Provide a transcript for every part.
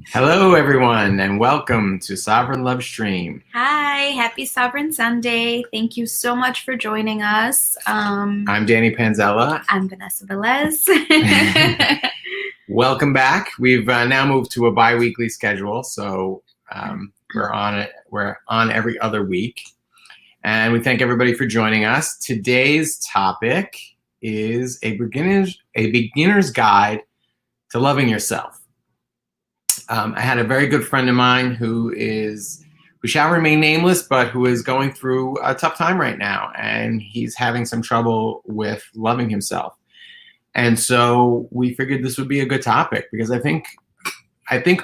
Hello, everyone, and welcome to Sovereign Lovestream. Hi, happy Sovereign Sunday. Thank you so much for joining us. I'm Danny Panzella. I'm Vanessa Velez. Welcome back. We've now moved to a bi-weekly schedule, so we're on it. We're on every other week, and we thank everybody for joining us. Today's topic is a beginner's guide to loving yourself. I had a very good friend of mine who shall remain nameless, but who is going through a tough time right now, and he's having some trouble with loving himself. And so we figured this would be a good topic because I think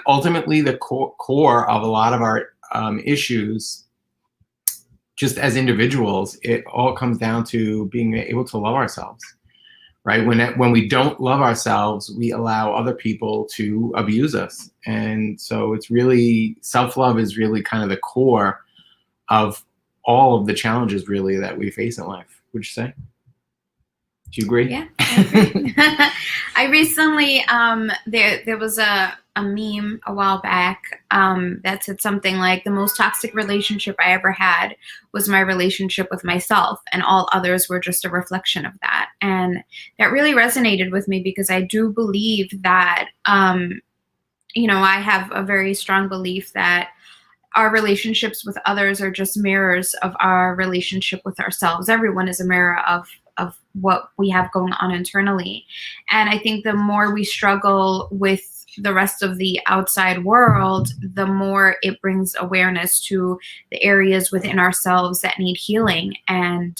ultimately the core of a lot of our issues, just as individuals, it all comes down to being able to love ourselves. Right? When we don't love ourselves, we allow other people to abuse us. And so it's really, self-love is really kind of the core of all of the challenges really that we face in life. Would you say? Do you agree? Yeah, I agree. I recently, there was a meme a while back that said something like, the most toxic relationship I ever had was my relationship with myself, and all others were just a reflection of that. And that really resonated with me because I do believe that, I have a very strong belief that our relationships with others are just mirrors of our relationship with ourselves. Everyone is a mirror of what we have going on internally. And I think the more we struggle with the rest of the outside world, the more it brings awareness to the areas within ourselves that need healing. And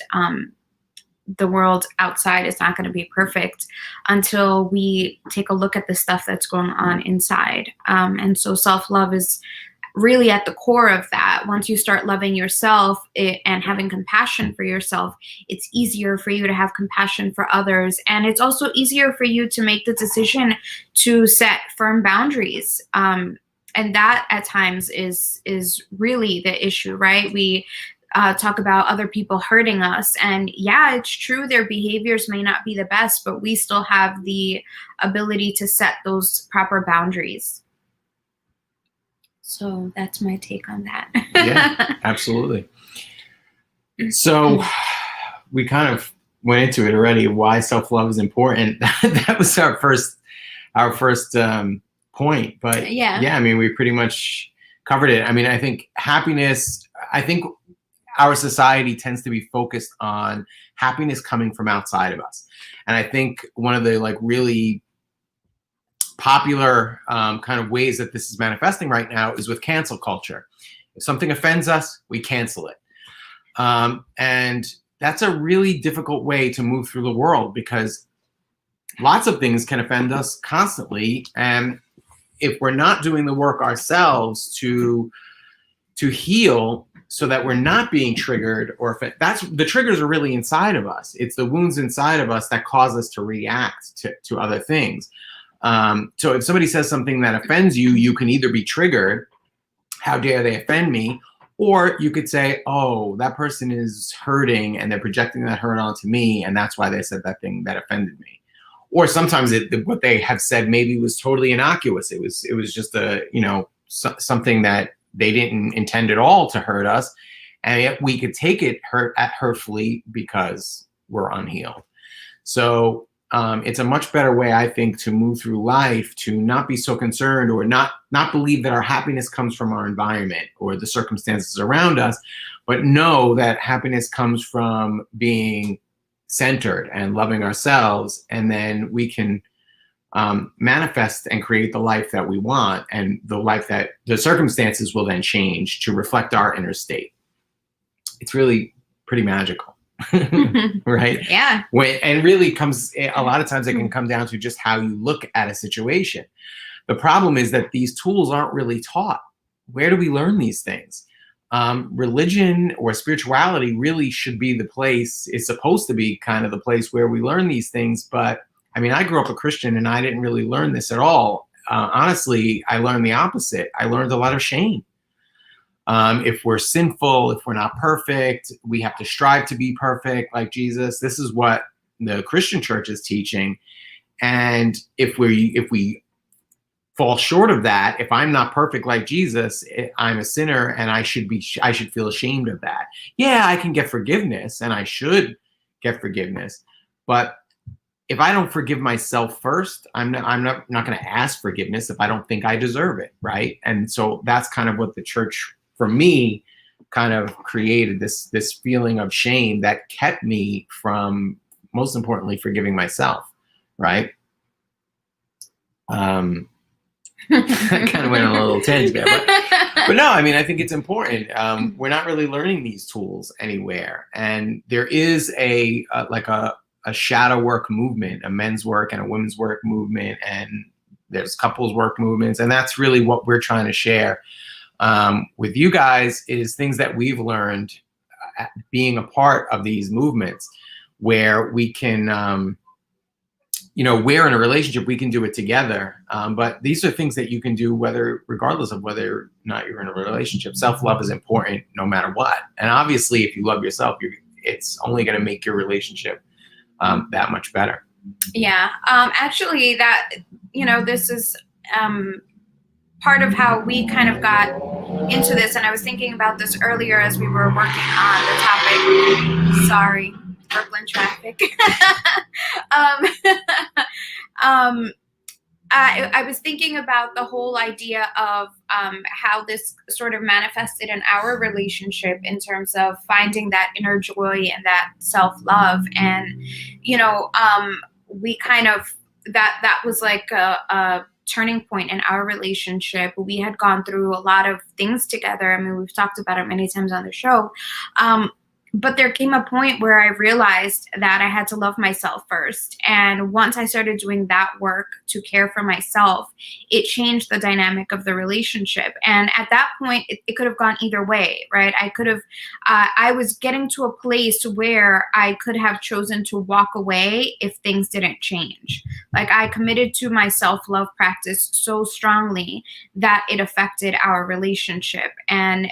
the world outside is not going to be perfect until we take a look at the stuff that's going on inside. And so self-love is really at the core of that. Once you start loving yourself and having compassion for yourself, it's easier for you to have compassion for others. And it's also easier for you to make the decision to set firm boundaries. And that at times is really the issue, right? We talk about other people hurting us. And yeah, it's true, their behaviors may not be the best, but we still have the ability to set those proper boundaries. So that's my take on that. Yeah, absolutely. So we kind of went into it already, why self-love is important. That was our first point. But yeah, I mean, we pretty much covered it. I mean, I think our society tends to be focused on happiness coming from outside of us. And I think one of the really popular kind of ways that this is manifesting right now is with cancel culture. If something offends us, we cancel it. And that's a really difficult way to move through the world because lots of things can offend us constantly. And if we're not doing the work ourselves to heal so that we're not being triggered, or the triggers are really inside of us. It's the wounds inside of us that cause us to react to other things. So if somebody says something that offends you, you can either be triggered, how dare they offend me? Or you could say, oh, that person is hurting and they're projecting that hurt onto me, and that's why they said that thing that offended me. Or sometimes what they have said maybe was totally innocuous. It was just something that they didn't intend at all to hurt us, and yet we could take it hurtfully because we're unhealed. So it's a much better way, I think, to move through life, to not be so concerned or not believe that our happiness comes from our environment or the circumstances around us, but know that happiness comes from being centered and loving ourselves, and then we can manifest and create the life that we want, and the life that the circumstances will then change to reflect our inner state. It's really pretty magical. Right? Yeah. And really a lot of times it can come down to just how you look at a situation. The problem is that these tools aren't really taught. Where do we learn these things? Religion or spirituality really should be the place, is supposed to be kind of the place where we learn these things. But I mean, I grew up a Christian and I didn't really learn this at all. Honestly, I learned the opposite. I learned a lot of shame. If we're sinful, if we're not perfect, we have to strive to be perfect like Jesus. This is what the Christian church is teaching. And if we fall short of that, if I'm not perfect like Jesus, I'm a sinner, and I should feel ashamed of that. Yeah, I can get forgiveness, and I should get forgiveness, but if I don't forgive myself first, I'm not going to ask forgiveness if I don't think I deserve it, right? And so that's kind of what the church, for me, kind of created this feeling of shame that kept me from, most importantly, forgiving myself, right? I kind of went on a little tangent there, but no, I mean, I think it's important. We're not really learning these tools anywhere, and there is a shadow work movement, a men's work and a women's work movement, and there's couples work movements, and that's really what we're trying to share with you guys, is things that we've learned being a part of these movements, where we can, we're in a relationship, we can do it together, but these are things that you can do regardless of whether or not you're in a relationship. Self-love is important no matter what, and obviously if you love yourself, it's only going to make your relationship that much better. Yeah. Actually, this is part of how we kind of got into this. And I was thinking about this earlier as we were working on the topic. Sorry, Brooklyn traffic. I was thinking about the whole idea of how this sort of manifested in our relationship in terms of finding that inner joy and that self-love. And, we kind of, that was like a turning point in our relationship. We had gone through a lot of things together. I mean, we've talked about it many times on the show. But there came a point where I realized that I had to love myself first. And once I started doing that work to care for myself, it changed the dynamic of the relationship. And at that point, it could have gone either way, right? I was getting to a place where I could have chosen to walk away if things didn't change. Like, I committed to my self-love practice so strongly that it affected our relationship. And,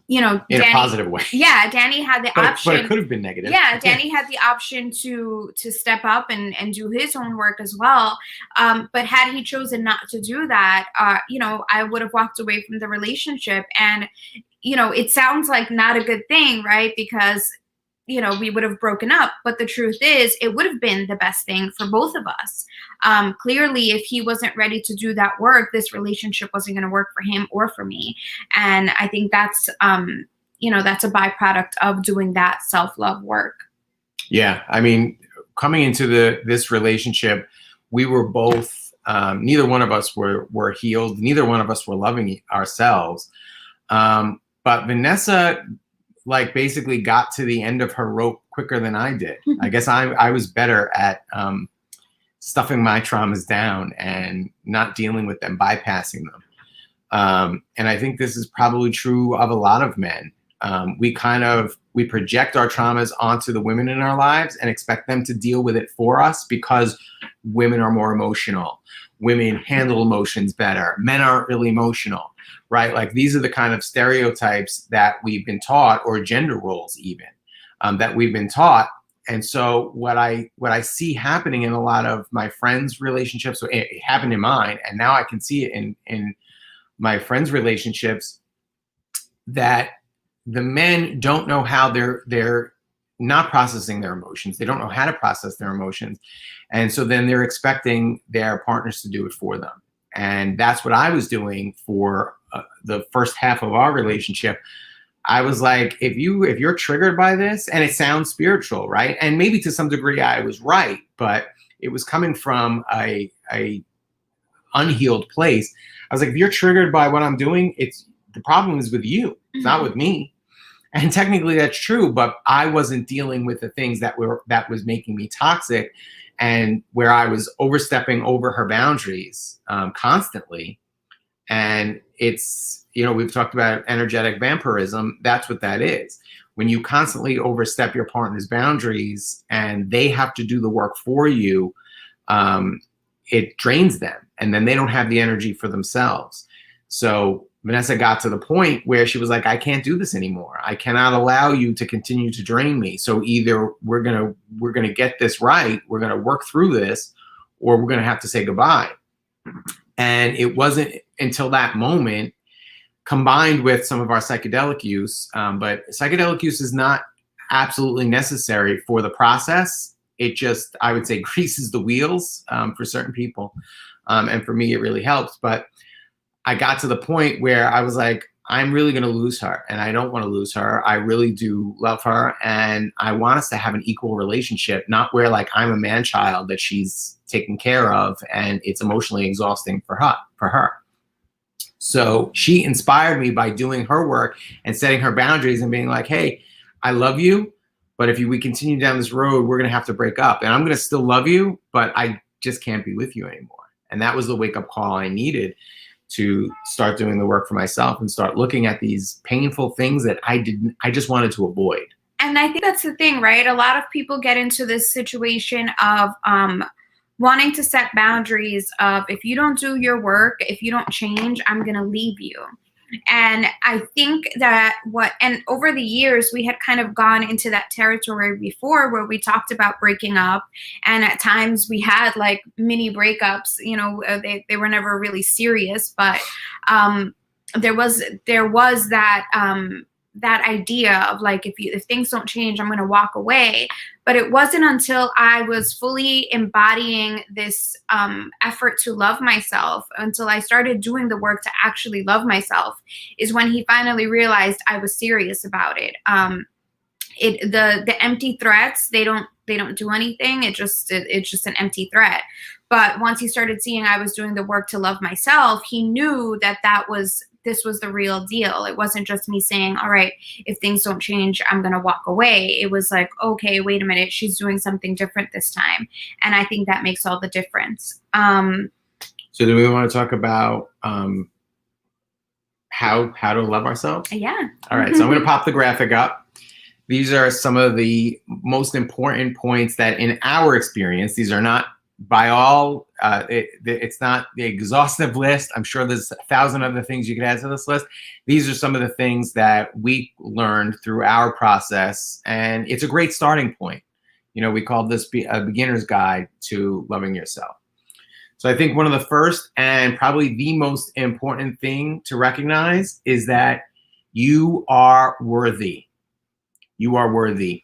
in a positive way. Yeah, Danny had the option. But it could have been negative. Yeah, Danny had the option to step up and do his own work as well. But had he chosen not to do that, I would have walked away from the relationship. And, it sounds like not a good thing, right? Because, we would have broken up. But the truth is, it would have been the best thing for both of us. Clearly, if he wasn't ready to do that work, this relationship wasn't going to work for him or for me. And I think that's, that's a byproduct of doing that self-love work. Yeah. I mean, coming into this relationship, we were both, neither one of us were healed. Neither one of us were loving ourselves. But Vanessa, basically got to the end of her rope quicker than I did. I guess I was better at stuffing my traumas down and not dealing with them, bypassing them. And I think this is probably true of a lot of men. We project our traumas onto the women in our lives and expect them to deal with it for us because women are more emotional. Women handle emotions better. Men aren't really emotional, right? Like, these are the kind of stereotypes that we've been taught, or gender roles even, that we've been taught. And so what I see happening in a lot of my friends' relationships, so it happened in mine, and now I can see it in my friends' relationships, that the men don't know how they're not processing their emotions. They don't know how to process their emotions. And so then they're expecting their partners to do it for them. And that's what I was doing for the first half of our relationship. I was like, if you're triggered by this, and it sounds spiritual, right? And maybe to some degree I was right, but it was coming from a unhealed place. I was like, if you're triggered by what I'm doing, the problem is with you. It's not with me. And technically that's true, but I wasn't dealing with the things that was making me toxic, and where I was overstepping over her boundaries constantly. And it's, we've talked about energetic vampirism. That's what that is. When you constantly overstep your partner's boundaries and they have to do the work for you, it drains them, and then they don't have the energy for themselves. So Vanessa got to the point where she was like, I can't do this anymore. I cannot allow you to continue to drain me. So either we're gonna get this right, we're gonna work through this, or we're gonna have to say goodbye. And it wasn't until that moment, combined with some of our psychedelic use, but psychedelic use is not absolutely necessary for the process. It just, I would say, greases the wheels for certain people. And for me, it really helps. But I got to the point where I was like, I'm really going to lose her, and I don't want to lose her. I really do love her, and I want us to have an equal relationship, not where like I'm a man child that she's taken care of and it's emotionally exhausting for her. So she inspired me by doing her work and setting her boundaries and being like, hey, I love you, but if we continue down this road, we're going to have to break up, and I'm going to still love you, but I just can't be with you anymore. And that was the wake up call I needed to start doing the work for myself and start looking at these painful things that I just wanted to avoid. And I think that's the thing, right? A lot of people get into this situation of wanting to set boundaries of, if you don't do your work, if you don't change, I'm going to leave you. And I think that and over the years, we had kind of gone into that territory before where we talked about breaking up. And at times we had like mini breakups, you know, they were never really serious, but there was that, that idea of like, if things don't change, I'm going to walk away. But it wasn't until I was fully embodying this effort to love myself, until I started doing the work to actually love myself, is when he finally realized I was serious about it. The empty threats, they don't do anything. It's just an empty threat. But once he started seeing I was doing the work to love myself, he knew that this was the real deal. It wasn't just me saying, all right, if things don't change, I'm going to walk away. It was like, okay, wait a minute, she's doing something different this time. And I think that makes all the difference. So do we want to talk about how to love ourselves? Yeah. All right. So I'm going to pop the graphic up. These are some of the most important points that in our experience, these are not by all, it's not the exhaustive list. I'm sure there's 1,000 other things you could add to this list. These are some of the things that we learned through our process, and it's a great starting point. You know, we called this a beginner's guide to loving yourself. So I think one of the first and probably the most important thing to recognize is that you are worthy. You are worthy.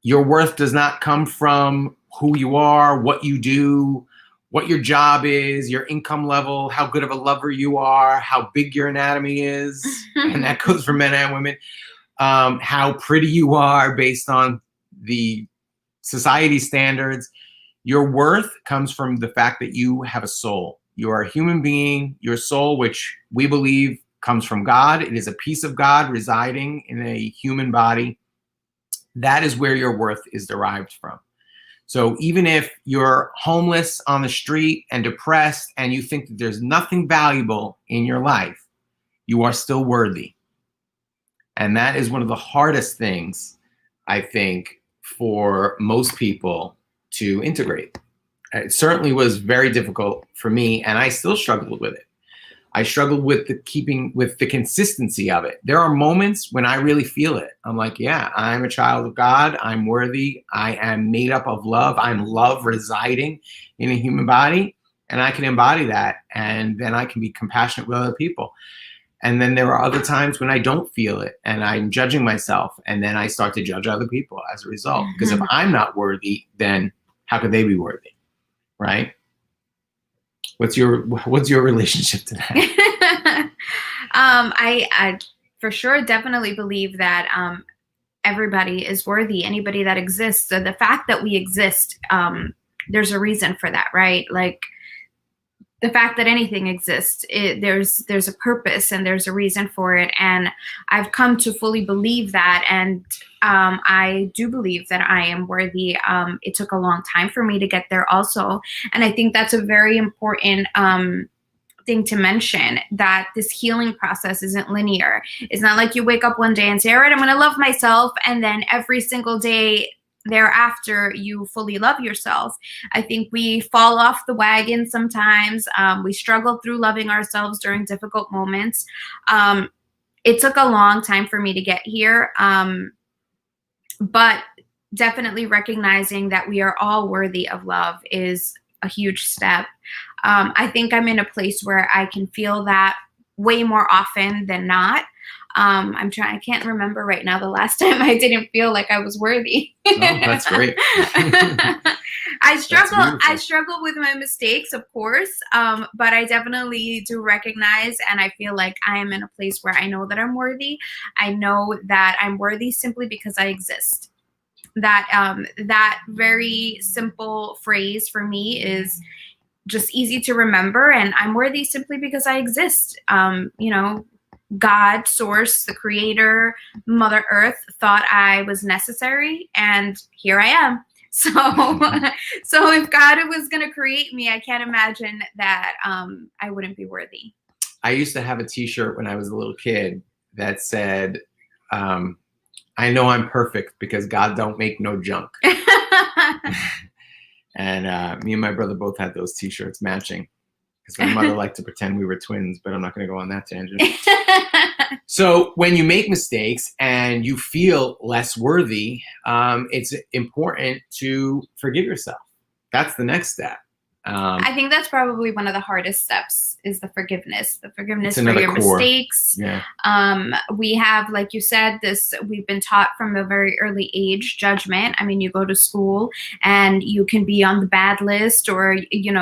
Your worth does not come from who you are, what you do, what your job is, your income level, how good of a lover you are, how big your anatomy is, and that goes for men and women, how pretty you are based on the society standards. Your worth comes from the fact that you have a soul. You are a human being. Your soul, which we believe comes from God. It is a piece of God residing in a human body. That is where your worth is derived from. So even if you're homeless on the street and depressed and you think that there's nothing valuable in your life, you are still worthy. And that is one of the hardest things, I think, for most people to integrate. It certainly was very difficult for me, and I still struggled with it. I struggled with the consistency of it. There are moments when I really feel it. I'm like, yeah, I'm a child of God. I'm worthy. I am made up of love. I'm love residing in a human body, and I can embody that. And then I can be compassionate with other people. And then there are other times when I don't feel it and I'm judging myself. And then I start to judge other people as a result. Because if I'm not worthy, then how could they be worthy? Right? What's your relationship to that? I for sure definitely believe that everybody is worthy. Anybody that exists. So the fact that we exist, there's a reason for that, right? Like the fact that anything exists, there's a purpose and there's a reason for it. And I've come to fully believe that. And I do believe that I am worthy. It took a long time for me to get there also. And I think that's a very important thing to mention, that this healing process isn't linear. It's not like you wake up one day and say, all right, I'm going to love myself. And then every single day thereafter, you fully love yourself. I think we fall off the wagon sometimes. We struggle through loving ourselves during difficult moments. It took a long time for me to get here. But definitely recognizing that we are all worthy of love is a huge step. I think I'm in a place where I can feel that way more often than not. I can't remember right now the last time I didn't feel like I was worthy. Oh, that's great. I struggle with my mistakes, of course, but I definitely do recognize, and I feel like I am in a place where I know that I'm worthy. I know that I'm worthy simply because I exist. That very simple phrase for me is just easy to remember, and I'm worthy simply because I exist. God, source, the creator, Mother Earth thought I was necessary, and here I am. So, so if God was going to create me, I can't imagine that I wouldn't be worthy. I used to have a T-shirt when I was a little kid that said, I know I'm perfect because God don't make no junk. And me and my brother both had those T-shirts matching because my mother liked to pretend we were twins, but I'm not going to go on that tangent. So when you make mistakes and you feel less worthy, it's important to forgive yourself. That's the next step. I think that's probably one of the hardest steps is the forgiveness for your core. mistakes. Yeah. We have, like you said, we've been taught from a very early age, judgment. I mean, you go to school and you can be on the bad list, or,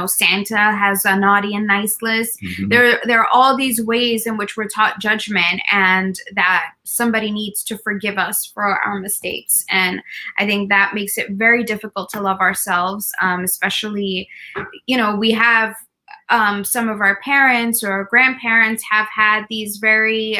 Santa has a naughty and nice list. Mm-hmm. There are all these ways in which we're taught judgment, and that somebody needs to forgive us for our mistakes. And I think that makes it very difficult to love ourselves, especially, we have some of our parents or grandparents have had these very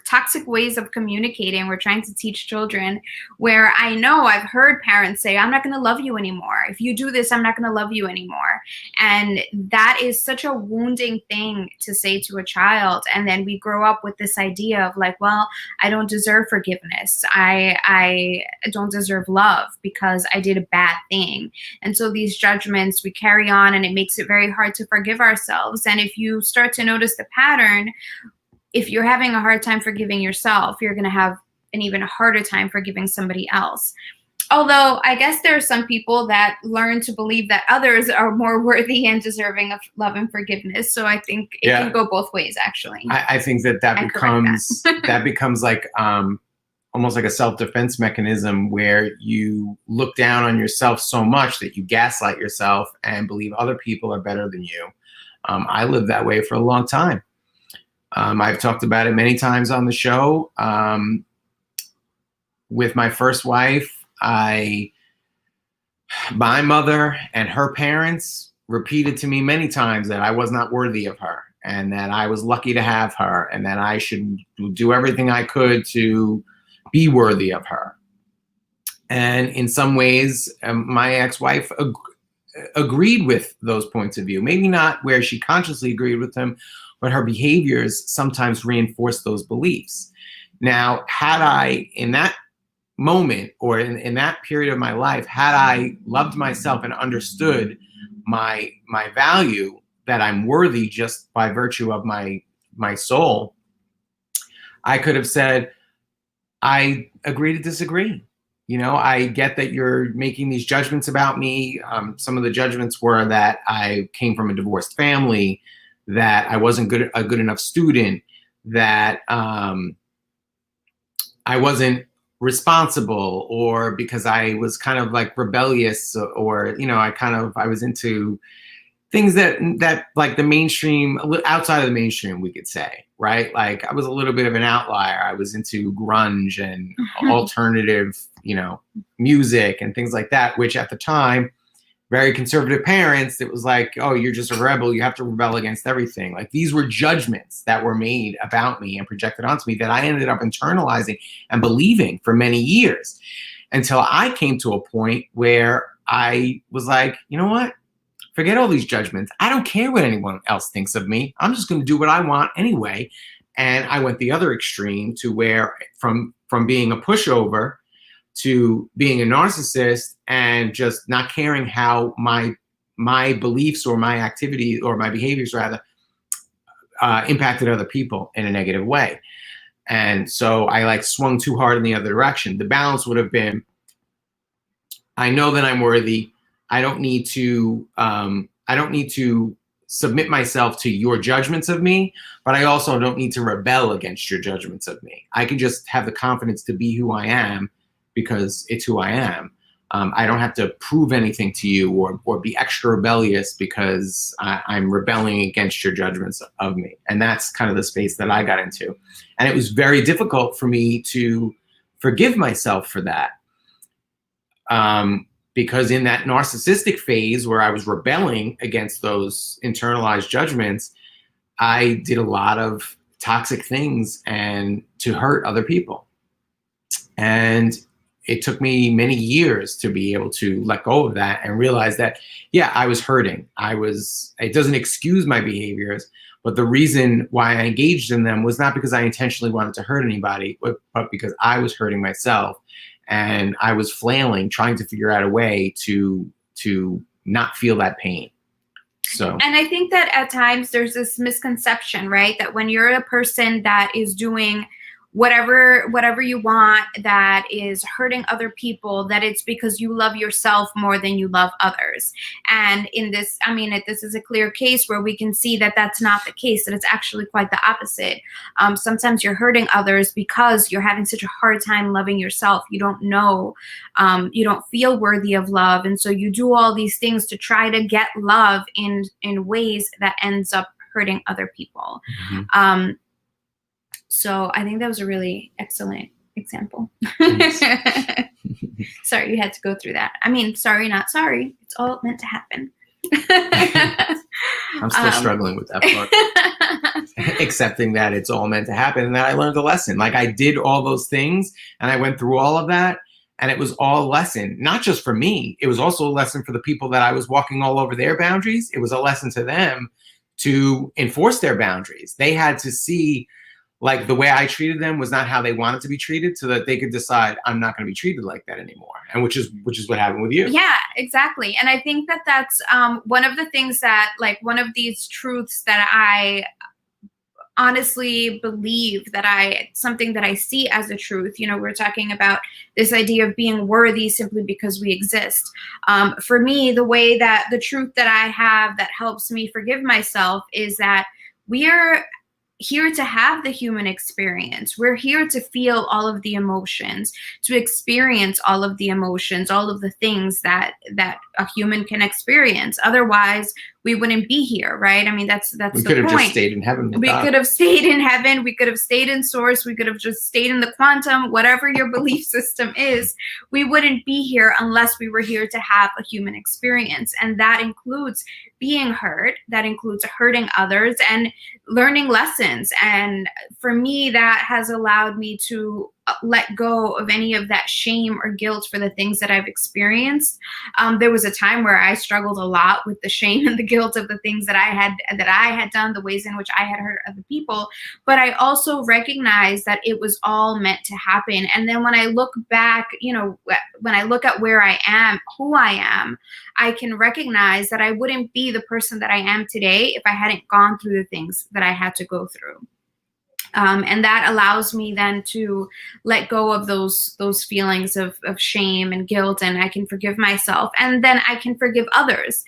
toxic ways of communicating. We're trying to teach children, where I know I've heard parents say, I'm not going to love you anymore. If you do this, I'm not going to love you anymore. And that is such a wounding thing to say to a child. And then we grow up with this idea of like, well, I don't deserve forgiveness. I don't deserve love because I did a bad thing. And so these judgments we carry on, and it makes it very hard to forgive ourselves. And if you start to notice the pattern, if you're having a hard time forgiving yourself, you're going to have an even harder time forgiving somebody else. Although I guess there are some people that learn to believe that others are more worthy and deserving of love and forgiveness. So I think it can go both ways, actually. I think that becomes like almost like a self-defense mechanism, where you look down on yourself so much that you gaslight yourself and believe other people are better than you. I lived that way for a long time. I've talked about it many times on the show. With my first wife, my mother and her parents repeated to me many times that I was not worthy of her, and that I was lucky to have her, and that I should do everything I could to be worthy of her. And in some ways, my ex-wife agreed with those points of view. Maybe not where she consciously agreed with them, but her behaviors sometimes reinforce those beliefs. Now, had I, in that moment or in that period of my life, had I loved myself and understood my value, that I'm worthy just by virtue of my soul, I could have said, I agree to disagree. I get that you're making these judgments about me. Some of the judgments were that I came from a divorced family, that I wasn't a good enough student, that I wasn't responsible, or because I was kind of like rebellious, or I was into things that like the mainstream, outside of the mainstream, we could say, right? Like I was a little bit of an outlier. I was into grunge and alternative, music and things like that, which at the time, very conservative parents, it was like, oh, you're just a rebel. You have to rebel against everything. Like these were judgments that were made about me and projected onto me that I ended up internalizing and believing for many years, until I came to a point where I was like, you know what? Forget all these judgments. I don't care what anyone else thinks of me. I'm just going to do what I want anyway. And I went the other extreme to where from being a pushover to being a narcissist, and just not caring how my beliefs or my activity or my behaviors rather impacted other people in a negative way. And so I swung too hard in the other direction. The balance would have been, I know that I'm worthy. I don't need to submit myself to your judgments of me, but I also don't need to rebel against your judgments of me. I can just have the confidence to be who I am because it's who I am. I don't have to prove anything to you or be extra rebellious because I'm rebelling against your judgments of me. And that's kind of the space that I got into. And it was very difficult for me to forgive myself for that. Because in that narcissistic phase where I was rebelling against those internalized judgments, I did a lot of toxic things and to hurt other people. And it took me many years to be able to let go of that and realize that, yeah, I was hurting. It doesn't excuse my behaviors, but the reason why I engaged in them was not because I intentionally wanted to hurt anybody, but because I was hurting myself. And I was flailing, trying to figure out a way to not feel that pain. So, and I think that at times there's this misconception, right? That when you're a person that is doing whatever you want, that is hurting other people, that it's because you love yourself more than you love others. And in this, I mean, this is a clear case where we can see that that's not the case, that it's actually quite the opposite. Sometimes you're hurting others because you're having such a hard time loving yourself. You don't know, you don't feel worthy of love. And so you do all these things to try to get love in ways that ends up hurting other people. Mm-hmm. So I think that was a really excellent example. Sorry, you had to go through that. I mean, sorry, not sorry. It's all meant to happen. I'm still struggling with that part. Accepting that it's all meant to happen and that I learned a lesson. Like I did all those things and I went through all of that and it was all a lesson, not just for me. It was also a lesson for the people that I was walking all over their boundaries. It was a lesson to them to enforce their boundaries. They had to see like the way I treated them was not how they wanted to be treated, so that they could decide I'm not going to be treated like that anymore. And which is what happened with you. Yeah, exactly. And I think that that's one of the things that, like, one of these truths that I honestly believe that something that I see as a truth. You know, we're talking about this idea of being worthy simply because we exist. For me, the truth that I have that helps me forgive myself is that we are here to have the human experience. We're here to feel all of the emotions, to experience all of the emotions, all of the things that a human can experience. Otherwise, we wouldn't be here, right? I mean, that's the point. We could have just stayed in heaven. We could have stayed in heaven. We could have stayed in source. We could have just stayed in the quantum, whatever your belief system is. We wouldn't be here unless we were here to have a human experience. And that includes being hurt. That includes hurting others and learning lessons. And for me, that has allowed me to let go of any of that shame or guilt for the things that I've experienced. There was a time where I struggled a lot with the shame and the guilt of the things that I had done, the ways in which I had hurt other people. But I also recognized that it was all meant to happen. And then when I look back, you know, when I look at where I am, who I am, I can recognize that I wouldn't be the person that I am today if I hadn't gone through the things that I had to go through. And that allows me then to let go of those feelings of shame and guilt, and I can forgive myself, and then I can forgive others.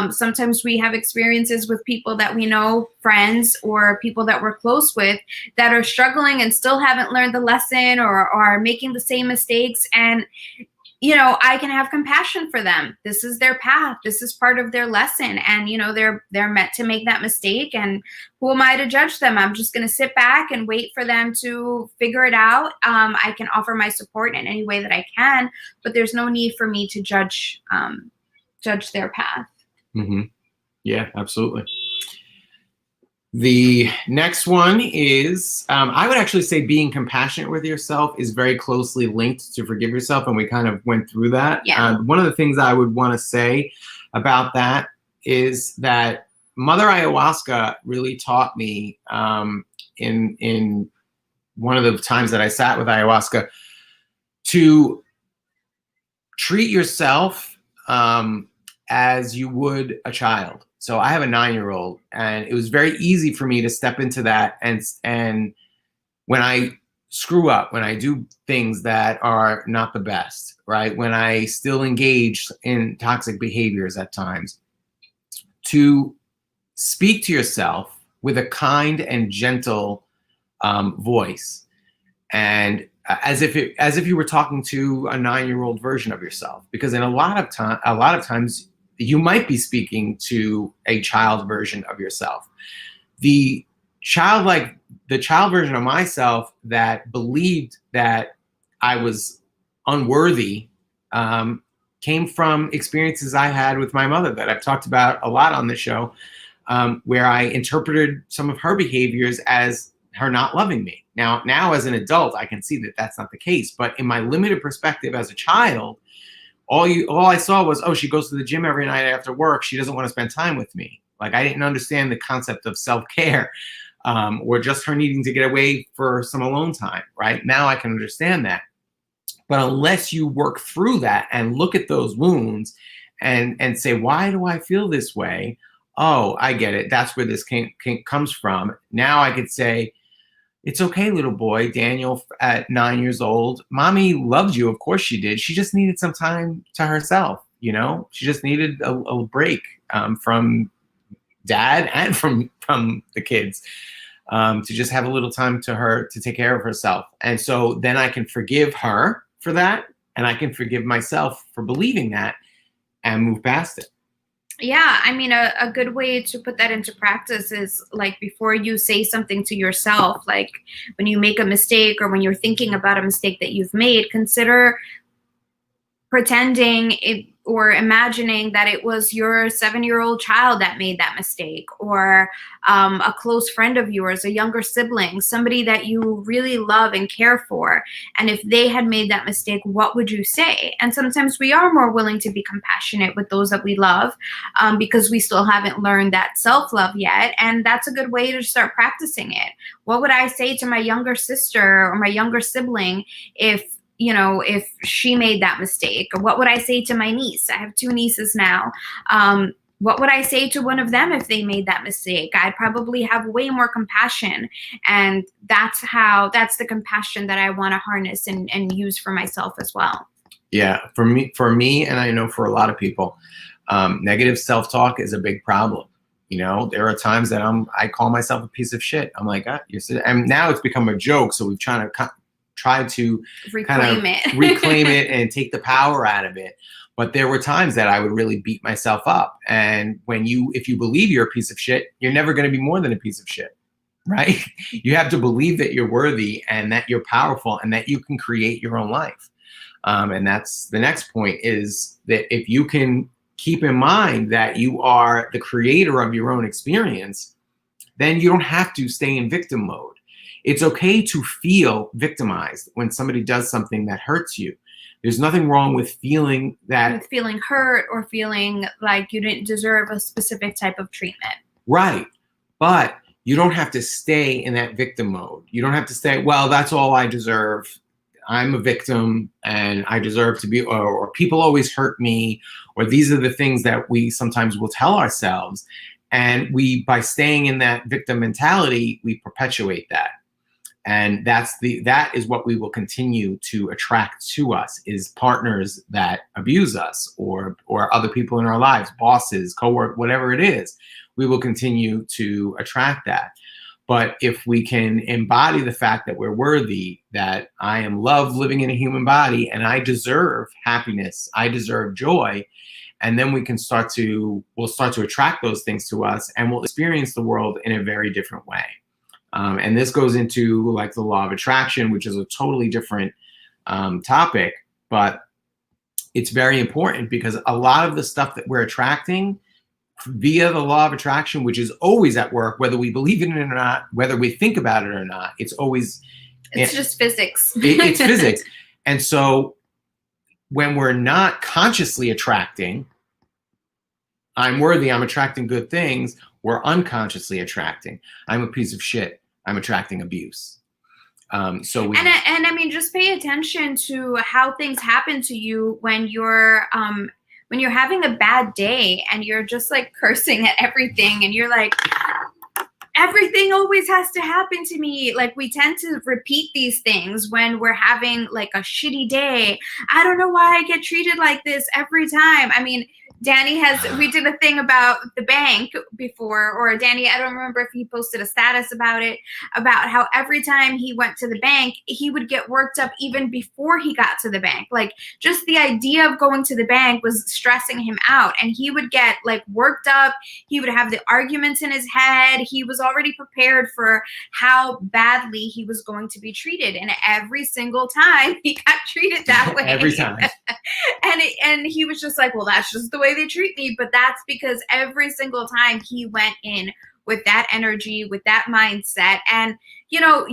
Sometimes we have experiences with people that we know, friends or people that we're close with, that are struggling and still haven't learned the lesson or are making the same mistakes. And you know, I can have compassion for them. This is their path. This is part of their lesson. And, you know, they're meant to make that mistake. And who am I to judge them? I'm just going to sit back and wait for them to figure it out. I can offer my support in any way that I can, but there's no need for me to judge their path. Mm-hmm. Yeah, absolutely. The next one is, I would actually say being compassionate with yourself is very closely linked to forgive yourself, and we kind of went through that. Yeah. One of the things I would want to say about that is that Mother Ayahuasca really taught me in one of the times that I sat with ayahuasca to treat yourself as you would a child. So I have a 9-year-old, and it was very easy for me to step into that. And when I screw up, when I do things that are not the best, right? When I still engage in toxic behaviors at times, to speak to yourself with a kind and gentle voice, and as if you were talking to a 9-year-old version of yourself, because in a lot of times you might be speaking to a child version of yourself. The child version of myself that believed that I was unworthy came from experiences I had with my mother that I've talked about a lot on the show, where I interpreted some of her behaviors as her not loving me. Now as an adult, I can see that that's not the case. But in my limited perspective as a child, all I saw was, oh, she goes to the gym every night after work. She doesn't want to spend time with me. Like, I didn't understand the concept of self-care, or just her needing to get away for some alone time. Right now, I can understand that. But unless you work through that and look at those wounds and say, why do I feel this way? Oh, I get it. That's where this comes from. Now I could say, it's okay, little boy, Daniel, at 9 years old. Mommy loved you. Of course she did. She just needed some time to herself. You know, she just needed a break from dad and from the kids, to just have a little time to her to take care of herself. And so then I can forgive her for that. And I can forgive myself for believing that and move past it. Yeah, I mean, a good way to put that into practice is, like, before you say something to yourself, like when you make a mistake or when you're thinking about a mistake that you've made, consider pretending it or imagining that it was your 7-year-old child that made that mistake, or a close friend of yours, a younger sibling, somebody that you really love and care for. And if they had made that mistake, what would you say? And sometimes we are more willing to be compassionate with those that we love, because we still haven't learned that self-love yet. And that's a good way to start practicing it. What would I say to my younger sister or my younger sibling if she made that mistake? Or what would I say to my niece? I have 2 nieces now. What would I say to one of them if they made that mistake? I'd probably have way more compassion. And that's the compassion that I want to harness and use for myself as well. Yeah, for me, and I know for a lot of people, negative self-talk is a big problem. You know, there are times that I call myself a piece of shit. I'm like, and now it's become a joke. So we've tried to reclaim it and take the power out of it. But there were times that I would really beat myself up. And if you believe you're a piece of shit, you're never going to be more than a piece of shit, right? You have to believe that you're worthy and that you're powerful and that you can create your own life. And that's the next point, is that if you can keep in mind that you are the creator of your own experience, then you don't have to stay in victim mode. It's okay to feel victimized when somebody does something that hurts you. There's nothing wrong with feeling that. With feeling hurt or feeling like you didn't deserve a specific type of treatment. Right. But you don't have to stay in that victim mode. You don't have to say, well, that's all I deserve. I'm a victim and I deserve to be, or people always hurt me, or these are the things that we sometimes will tell ourselves. And by staying in that victim mentality, we perpetuate that. And that is what we will continue to attract to us, is partners that abuse us, or other people in our lives, bosses, coworkers, whatever it is. We will continue to attract that. But if we can embody the fact that we're worthy, that I am loved living in a human body and I deserve happiness, I deserve joy, and then we'll start to attract those things to us, and we'll experience the world in a very different way. And this goes into like the law of attraction, which is a totally different topic, but it's very important, because a lot of the stuff that we're attracting via the law of attraction, which is always at work, whether we believe in it or not, whether we think about it or not, it's just physics. It's physics. And so when we're not consciously attracting, I'm worthy, I'm attracting good things, we're unconsciously attracting, I'm a piece of shit, I'm attracting abuse. And I mean, just pay attention to how things happen to you when you're having a bad day and you're just like cursing at everything, and you're like, everything always has to happen to me. Like, we tend to repeat these things when we're having like a shitty day. I don't know why I get treated like this every time. I mean, we did a thing about the bank before, or Danny, I don't remember if he posted a status about it, about how every time he went to the bank, he would get worked up even before he got to the bank. Like, just the idea of going to the bank was stressing him out, and he would get like worked up. He would have the arguments in his head. He was already prepared for how badly he was going to be treated. And every single time he got treated that way. Every time. And he was just like, well, that's just the way they treat me. But that's because every single time he went in with that energy, with that mindset. And, you know,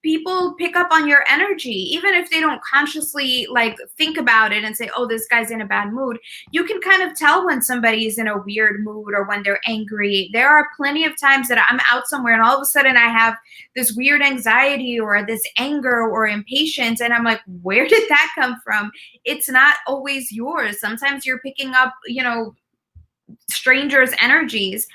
people pick up on your energy, even if they don't consciously like think about it and say, oh, this guy's in a bad mood. You can kind of tell when somebody's in a weird mood or when they're angry. There are plenty of times that I'm out somewhere and all of a sudden I have this weird anxiety or this anger or impatience. And I'm like, where did that come from? It's not always yours. Sometimes you're picking up, you know, strangers' energies.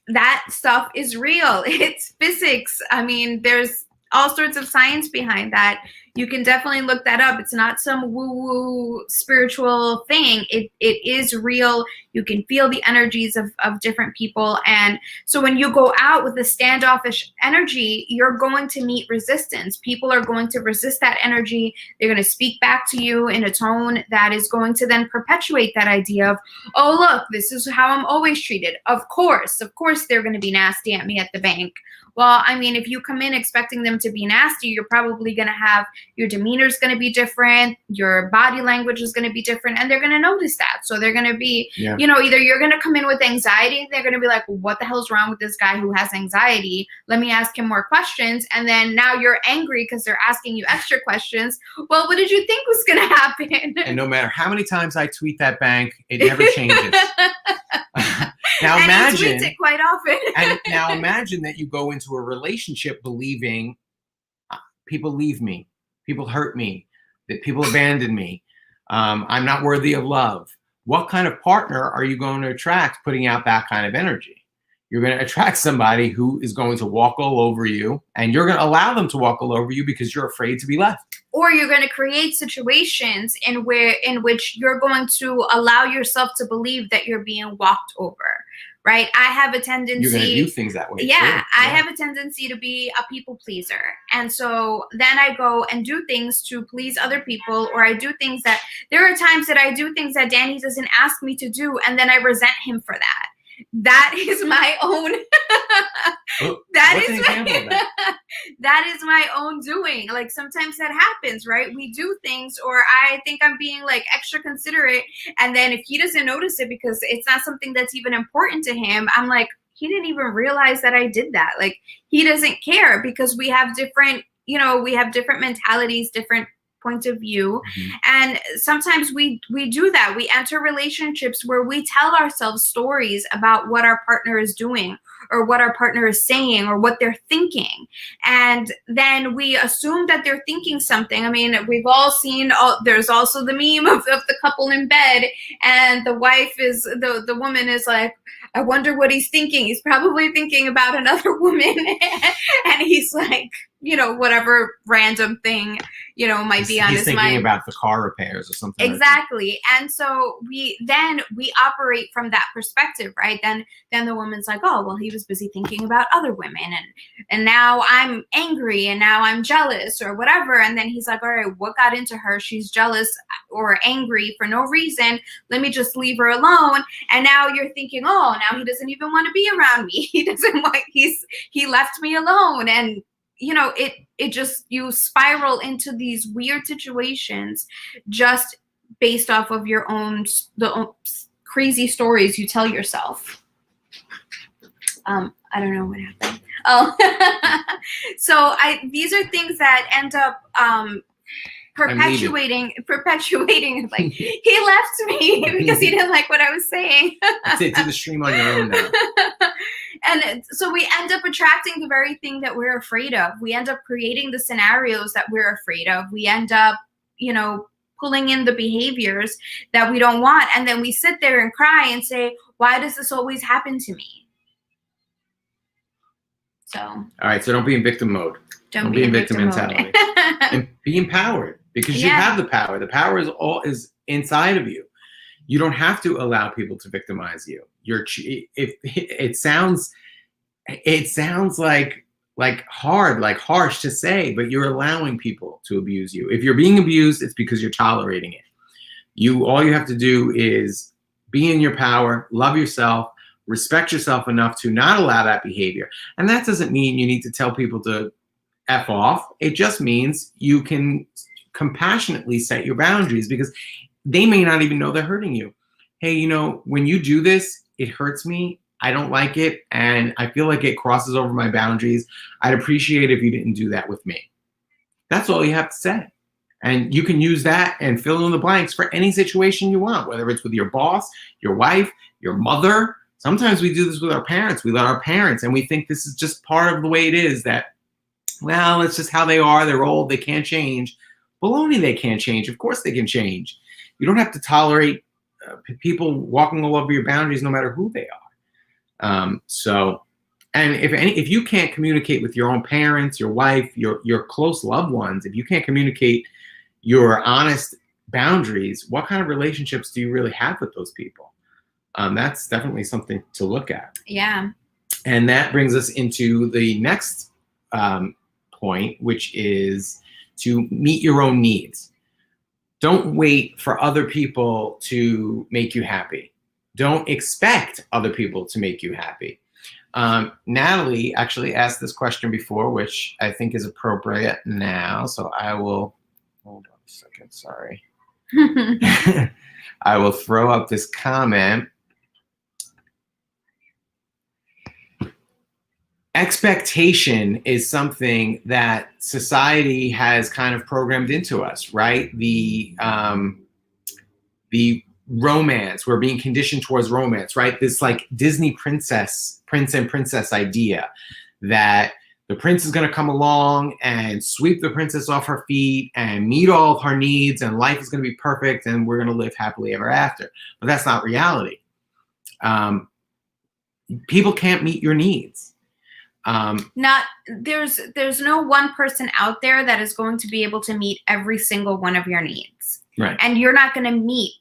That stuff is real. It's physics. I mean, there's all sorts of science behind that. You can definitely look that up. It's not some woo-woo spiritual thing. It is real. You can feel the energies of different people. And so when you go out with a standoffish energy, you're going to meet resistance. People are going to resist that energy. They're going to speak back to you in a tone that is going to then perpetuate that idea of, oh, look, this is how I'm always treated. Of course, they're going to be nasty at me at the bank. Well, I mean, if you come in expecting them to be nasty, you're probably going to have, your demeanor is going to be different, your body language is going to be different, and they're going to notice that. So they're going to be, you know, either you're going to come in with anxiety, they're going to be like, what the hell's wrong with this guy who has anxiety? Let me ask him more questions. And then now you're angry because they're asking you extra questions. Well, what did you think was going to happen? And no matter how many times I tweet that bank, it never changes. Now and imagine, he tweets it quite often. And now imagine that you go into a relationship believing people leave me, people hurt me, that people abandon me, I'm not worthy of love. What kind of partner are you going to attract putting out that kind of energy? You're going to attract somebody who is going to walk all over you, and you're going to allow them to walk all over you because you're afraid to be left. Or you're going to create situations in which you're going to allow yourself to believe that you're being walked over, right? I have a tendency. You're going to view things that way. Yeah, I have a tendency to be a people pleaser. And so then I go and do things to please other people, or I do things that, there are times that I do things that Danny doesn't ask me to do, and then I resent him for that. That is my own. That is my own doing. Like, sometimes that happens, right? We do things, or I think I'm being like extra considerate, and then if he doesn't notice it because it's not something that's even important to him, I'm like, he didn't even realize that I did that. Like, he doesn't care, because we have different, you know, we have different mentalities, different point of view. And sometimes we do that. We enter relationships where we tell ourselves stories about what our partner is doing, or what our partner is saying, or what they're thinking. And then we assume that they're thinking something. I mean, we've all seen, there's also the meme of the couple in bed, and the wife is, the woman is like, I wonder what he's thinking. He's probably thinking about another woman. And he's like, you know, whatever random thing, you know, might be on his mind. He's thinking about the car repairs or something. Exactly. Like that. And so we operate from that perspective, right? Then the woman's like, oh, well, he was busy thinking about other women, and now I'm angry, and now I'm jealous, or whatever. And then he's like, all right, what got into her? She's jealous or angry for no reason. Let me just leave her alone. And now you're thinking, oh, now he doesn't even want to be around me. He doesn't want, he left me alone. And you know, it just, you spiral into these weird situations just based off of your own, crazy stories you tell yourself. I don't know what happened. Oh, so these are things that end up perpetuating, like, he left me because he didn't like what I was saying. That's it, do the stream on your own now. And so we end up attracting the very thing that we're afraid of. We end up creating the scenarios that we're afraid of. We end up, you know, pulling in the behaviors that we don't want. And then we sit there and cry and say, why does this always happen to me? So. All right. So don't be in victim mode. Don't be in victim mentality. And be empowered, because you have the power. The power is inside of you. You don't have to allow people to victimize you. It sounds like hard, like harsh to say, but you're allowing people to abuse you. If you're being abused, it's because you're tolerating it. All you have to do is be in your power, love yourself, respect yourself enough to not allow that behavior. And that doesn't mean you need to tell people to F off. It just means you can compassionately set your boundaries, because they may not even know they're hurting you. Hey, when you do this, it hurts me. I don't like it, and I feel like it crosses over my boundaries. I'd appreciate if you didn't do that with me. That's all you have to say. And you can use that and fill in the blanks for any situation you want, whether it's with your boss, your wife, your mother. Sometimes we do this with our parents. We let our parents, and we think this is just part of the way it is, that, well, it's just how they are. They're old. They can't change. Baloney, they can't change. Of course they can change. You don't have to tolerate people walking all over your boundaries, no matter who they are. And if you can't communicate with your own parents, your wife, your close loved ones, if you can't communicate your honest boundaries, what kind of relationships do you really have with those people? That's definitely something to look at. Yeah. And that brings us into the next point, which is to meet your own needs. Don't wait for other people to make you happy. Don't expect other people to make you happy. Natalie actually asked this question before, which I think is appropriate now. So I will, hold on a second, sorry. I will throw up this comment. Expectation is something that society has kind of programmed into us, right? The romance, we're being conditioned towards romance, right? This like Disney prince and princess idea that the prince is going to come along and sweep the princess off her feet and meet all of her needs, and life is going to be perfect and we're going to live happily ever after. But that's not reality. People can't meet your needs. There's no one person out there that is going to be able to meet every single one of your needs. Right. And you're not going to meet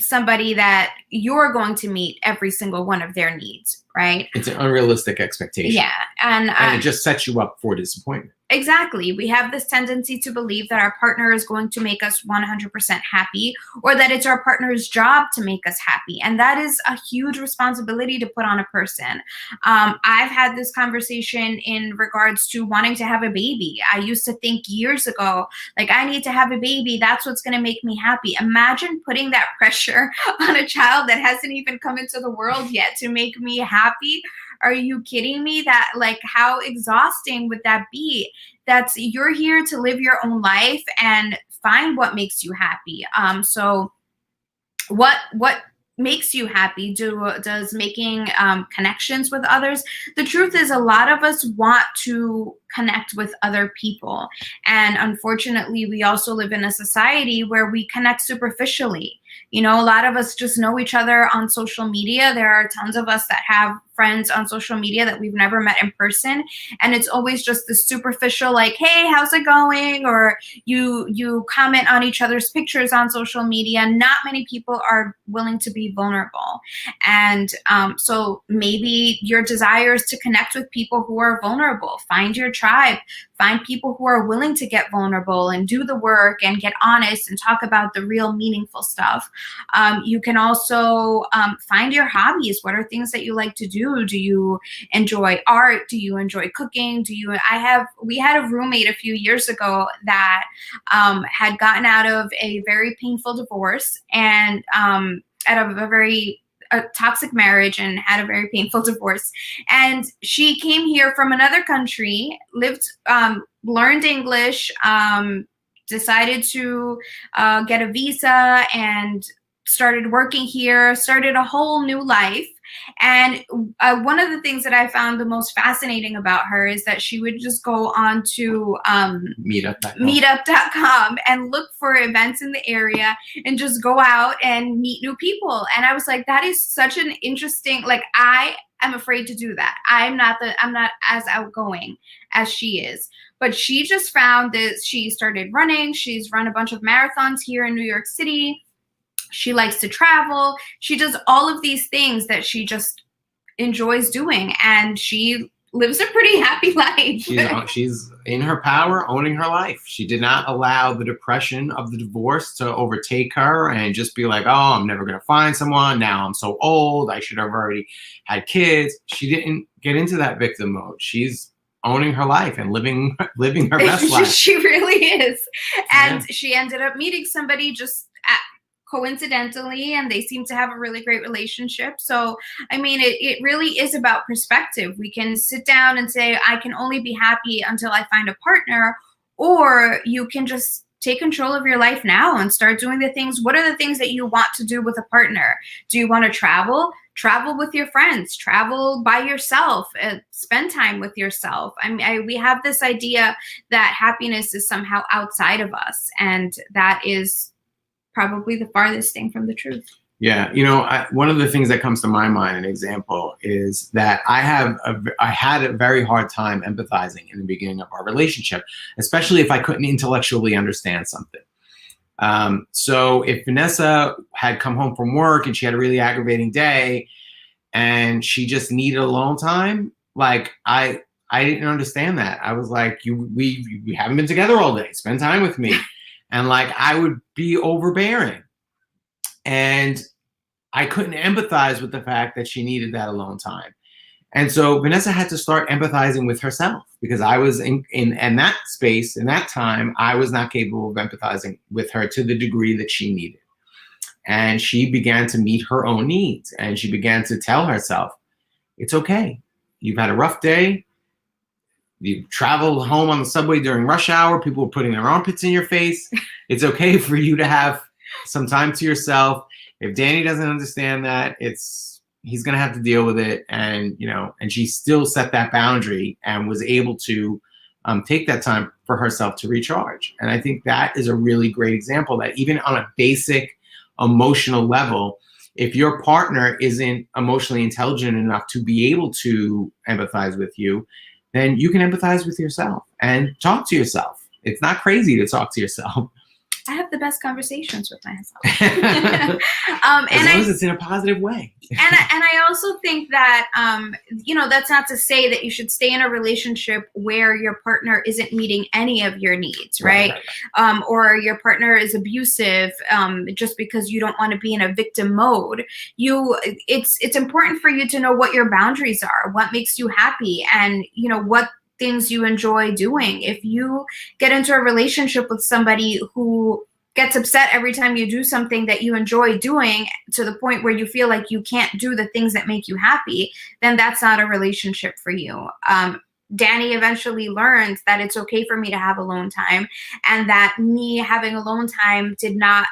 somebody that you're going to meet every single one of their needs, right? It's an unrealistic expectation. Yeah. And it just sets you up for disappointment. Exactly. We have this tendency to believe that our partner is going to make us 100% happy, or that it's our partner's job to make us happy. And that is a huge responsibility to put on a person. I've had this conversation in regards to wanting to have a baby. I used to think years ago, like, I need to have a baby. That's what's going to make me happy. Imagine putting that pressure on a child that hasn't even come into the world yet to make me happy. Are you kidding me? That, like, how exhausting would that be? You're here to live your own life and find what makes you happy. So what makes you happy? Does making connections with others? The truth is, a lot of us want to connect with other people. And unfortunately, we also live in a society where we connect superficially. A lot of us just know each other on social media. There are tons of us that have friends on social media that we've never met in person. And it's always just this superficial, like, hey, how's it going? Or you comment on each other's pictures on social media. Not many people are willing to be vulnerable. And so maybe your desire is to connect with people who are vulnerable. Find your tribe. Find people who are willing to get vulnerable and do the work and get honest and talk about the real meaningful stuff. You can also find your hobbies. What are things that you like to do? Do you enjoy art? Do you enjoy cooking? We had a roommate a few years ago that had gotten out of a very painful divorce and out of a toxic marriage and had a very painful divorce. And she came here from another country, learned English, decided to get a visa and started working here, started a whole new life. And one of the things that I found the most fascinating about her is that she would just go on to meetup.com and look for events in the area and just go out and meet new people. And I was like, that is such an interesting, like, I am afraid to do that. I'm not as outgoing as she is. But she just found that she started running. She's run a bunch of marathons here in New York City. She likes to travel. She does all of these things that she just enjoys doing. And she lives a pretty happy life. She's in her power, owning her life. She did not allow the depression of the divorce to overtake her and just be like, oh, I'm never going to find someone. Now I'm so old. I should have already had kids. She didn't get into that victim mode. She's owning her life and living her best life. She really is. And she ended up meeting somebody just coincidentally, and they seem to have a really great relationship. So, I mean, it really is about perspective. We can sit down and say, I can only be happy until I find a partner, or you can just take control of your life now and start doing the things. What are the things that you want to do with a partner? Do you want to travel? Travel with your friends, travel by yourself, spend time with yourself. I mean, we have this idea that happiness is somehow outside of us, and that is probably the farthest thing from the truth. Yeah, you know, one of the things that comes to my mind, an example, is that I had a very hard time empathizing in the beginning of our relationship, especially if I couldn't intellectually understand something. So if Vanessa had come home from work and she had a really aggravating day and she just needed alone time, like I didn't understand that. I was like, we haven't been together all day. Spend time with me. And like, I would be overbearing. And I couldn't empathize with the fact that she needed that alone time. And so Vanessa had to start empathizing with herself, because I was in that space, in that time, I was not capable of empathizing with her to the degree that she needed. And she began to meet her own needs. And she began to tell herself, it's okay. You've had a rough day. You traveled home on the subway during rush hour. People were putting their armpits in your face. It's okay for you to have some time to yourself. If Danny doesn't understand that, he's going to have to deal with it. And, you know, and she still set that boundary and was able to take that time for herself to recharge. And I think that is a really great example that even on a basic emotional level, if your partner isn't emotionally intelligent enough to be able to empathize with you, then you can empathize with yourself and talk to yourself. It's not crazy to talk to yourself. I have the best conversations with myself. As long as it's in a positive way. and I also think that, you know, that's not to say that you should stay in a relationship where your partner isn't meeting any of your needs, right? Or your partner is abusive just because you don't want to be in a victim mode. It's important for you to know what your boundaries are, what makes you happy, and, you know, what things you enjoy doing. If you get into a relationship with somebody who gets upset every time you do something that you enjoy doing to the point where you feel like you can't do the things that make you happy, then that's not a relationship for you. Danny eventually learned that it's okay for me to have alone time, and that me having alone time did not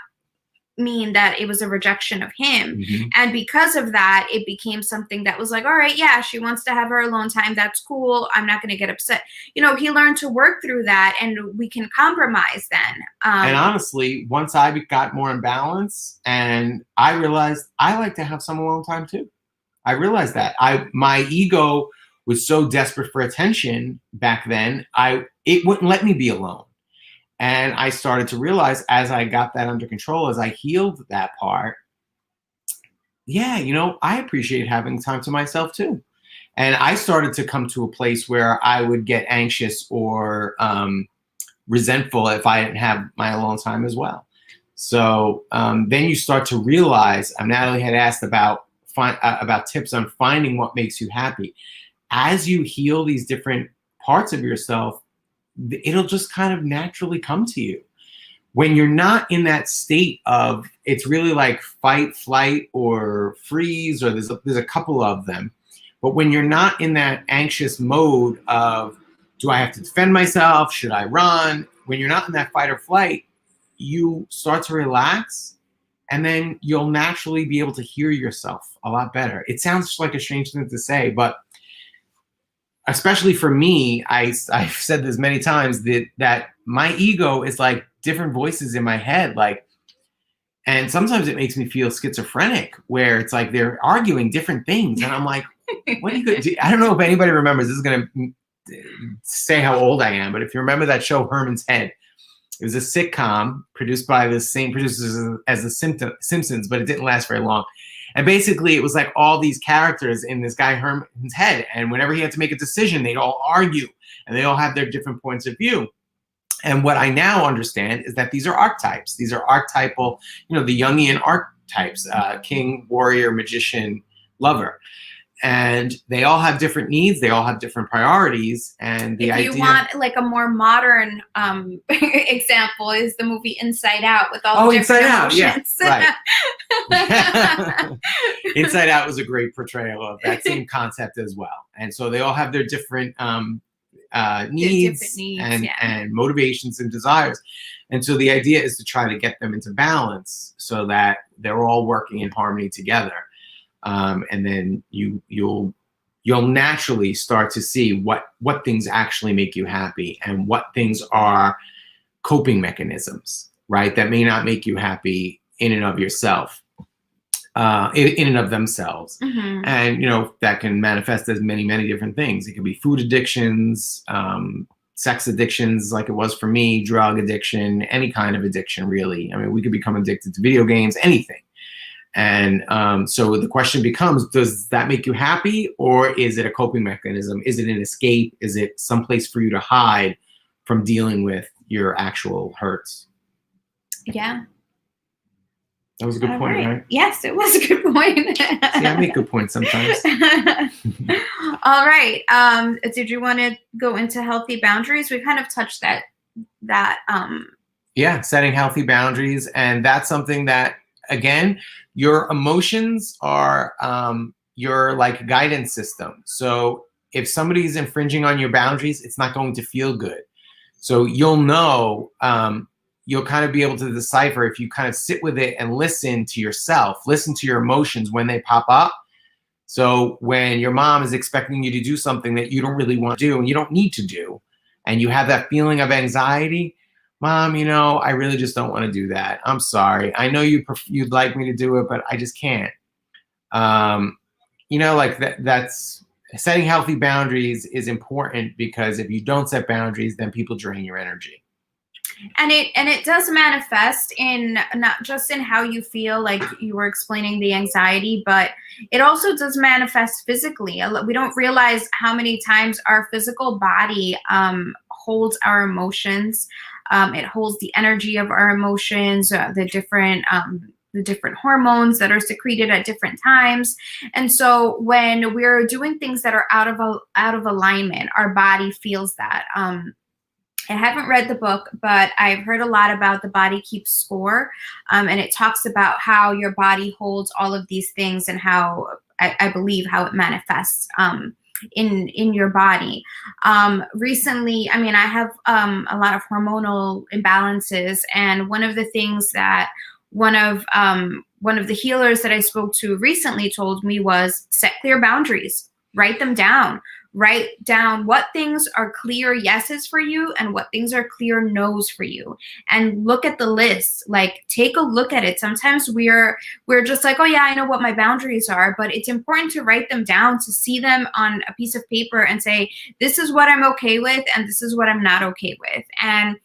mean that it was a rejection of him. Mm-hmm. And because of that, it became something that was like, all right, yeah, she wants to have her alone time. That's cool. I'm not going to get upset. You know, he learned to work through that, and we can compromise then. And honestly, once I got more in balance and I realized I like to have some alone time too. I realized that my ego was so desperate for attention back then, it wouldn't let me be alone. And I started to realize, as I got that under control, as I healed that part, yeah, you know, I appreciate having time to myself too. And I started to come to a place where I would get anxious or resentful if I didn't have my alone time as well. So then you start to realize, Natalie had asked about tips on finding what makes you happy. As you heal these different parts of yourself, it'll just kind of naturally come to you. When you're not in that state of, it's really like fight, flight, or freeze, or there's a couple of them. But when you're not in that anxious mode of, do I have to defend myself? Should I run? When you're not in that fight or flight, you start to relax And then you'll naturally be able to hear yourself a lot better. It sounds like a strange thing to say, but especially for me, I've said this many times, that my ego is like different voices in my head. Like, and sometimes it makes me feel schizophrenic, where it's like they're arguing different things. And I'm like, what are you going to do? I don't know if anybody remembers. This is going to say how old I am. But if you remember that show, Herman's Head, it was a sitcom produced by the same producers as The Simpsons, but it didn't last very long. And basically, it was like all these characters in this guy Herman's head. And whenever he had to make a decision, they'd all argue. And they all have their different points of view. And what I now understand is that these are archetypes. These are archetypal, the Jungian archetypes, king, warrior, magician, lover. And they all have different needs. They all have different priorities. And the idea— If you want like a more modern example, is the movie Inside Out with all the different emotions. Yeah, right. Inside Out was a great portrayal of that same concept as well. And so they all have their different needs and motivations and desires. And so the idea is to try to get them into balance so that they're all working in harmony together. And then you'll naturally start to see what things actually make you happy and what things are coping mechanisms, right? That may not make you happy in and of yourself, in and of themselves. Mm-hmm. And, that can manifest as many, many different things. It could be food addictions, sex addictions, like it was for me, drug addiction, any kind of addiction, really. I mean, we could become addicted to video games, anything. And so the question becomes, does that make you happy, or is it a coping mechanism? Is it an escape? Is it someplace for you to hide from dealing with your actual hurts? Yeah. That was a good point, right? Yes, it was a good point. See, I make good points sometimes. All right. Did you want to go into healthy boundaries? We kind of touched that. Yeah, setting healthy boundaries. And that's something that, again, your emotions are your like guidance system. So if somebody's infringing on your boundaries, it's not going to feel good. So you'll know, you'll kind of be able to decipher if you kind of sit with it and listen to yourself, listen to your emotions when they pop up. So when your mom is expecting you to do something that you don't really want to do and you don't need to do, and you have that feeling of anxiety, Mom, I really just don't want to do that. I'm sorry. I know you'd like me to do it, but I just can't. Like that's setting healthy boundaries is important, because if you don't set boundaries, then people drain your energy. And it does manifest in not just in how you feel, like you were explaining the anxiety, but it also does manifest physically. We don't realize how many times our physical body holds our emotions. It holds the energy of our emotions, the different hormones that are secreted at different times. And so when we're doing things that are out of alignment, our body feels that. I haven't read the book, but I've heard a lot about The Body Keeps Score. And it talks about how your body holds all of these things and how, I believe, how it manifests in your body. Recently, I have a lot of hormonal imbalances, and one of the things that one of the healers that I spoke to recently told me was set clear boundaries, write them down. Write down what things are clear yeses for you and what things are clear nos for you, and look at the list. Like, take a look at it. Sometimes we're just like, oh yeah, I know what my boundaries are, but it's important to write them down, to see them on a piece of paper and say, this is what I'm okay with and this is what I'm not okay with. And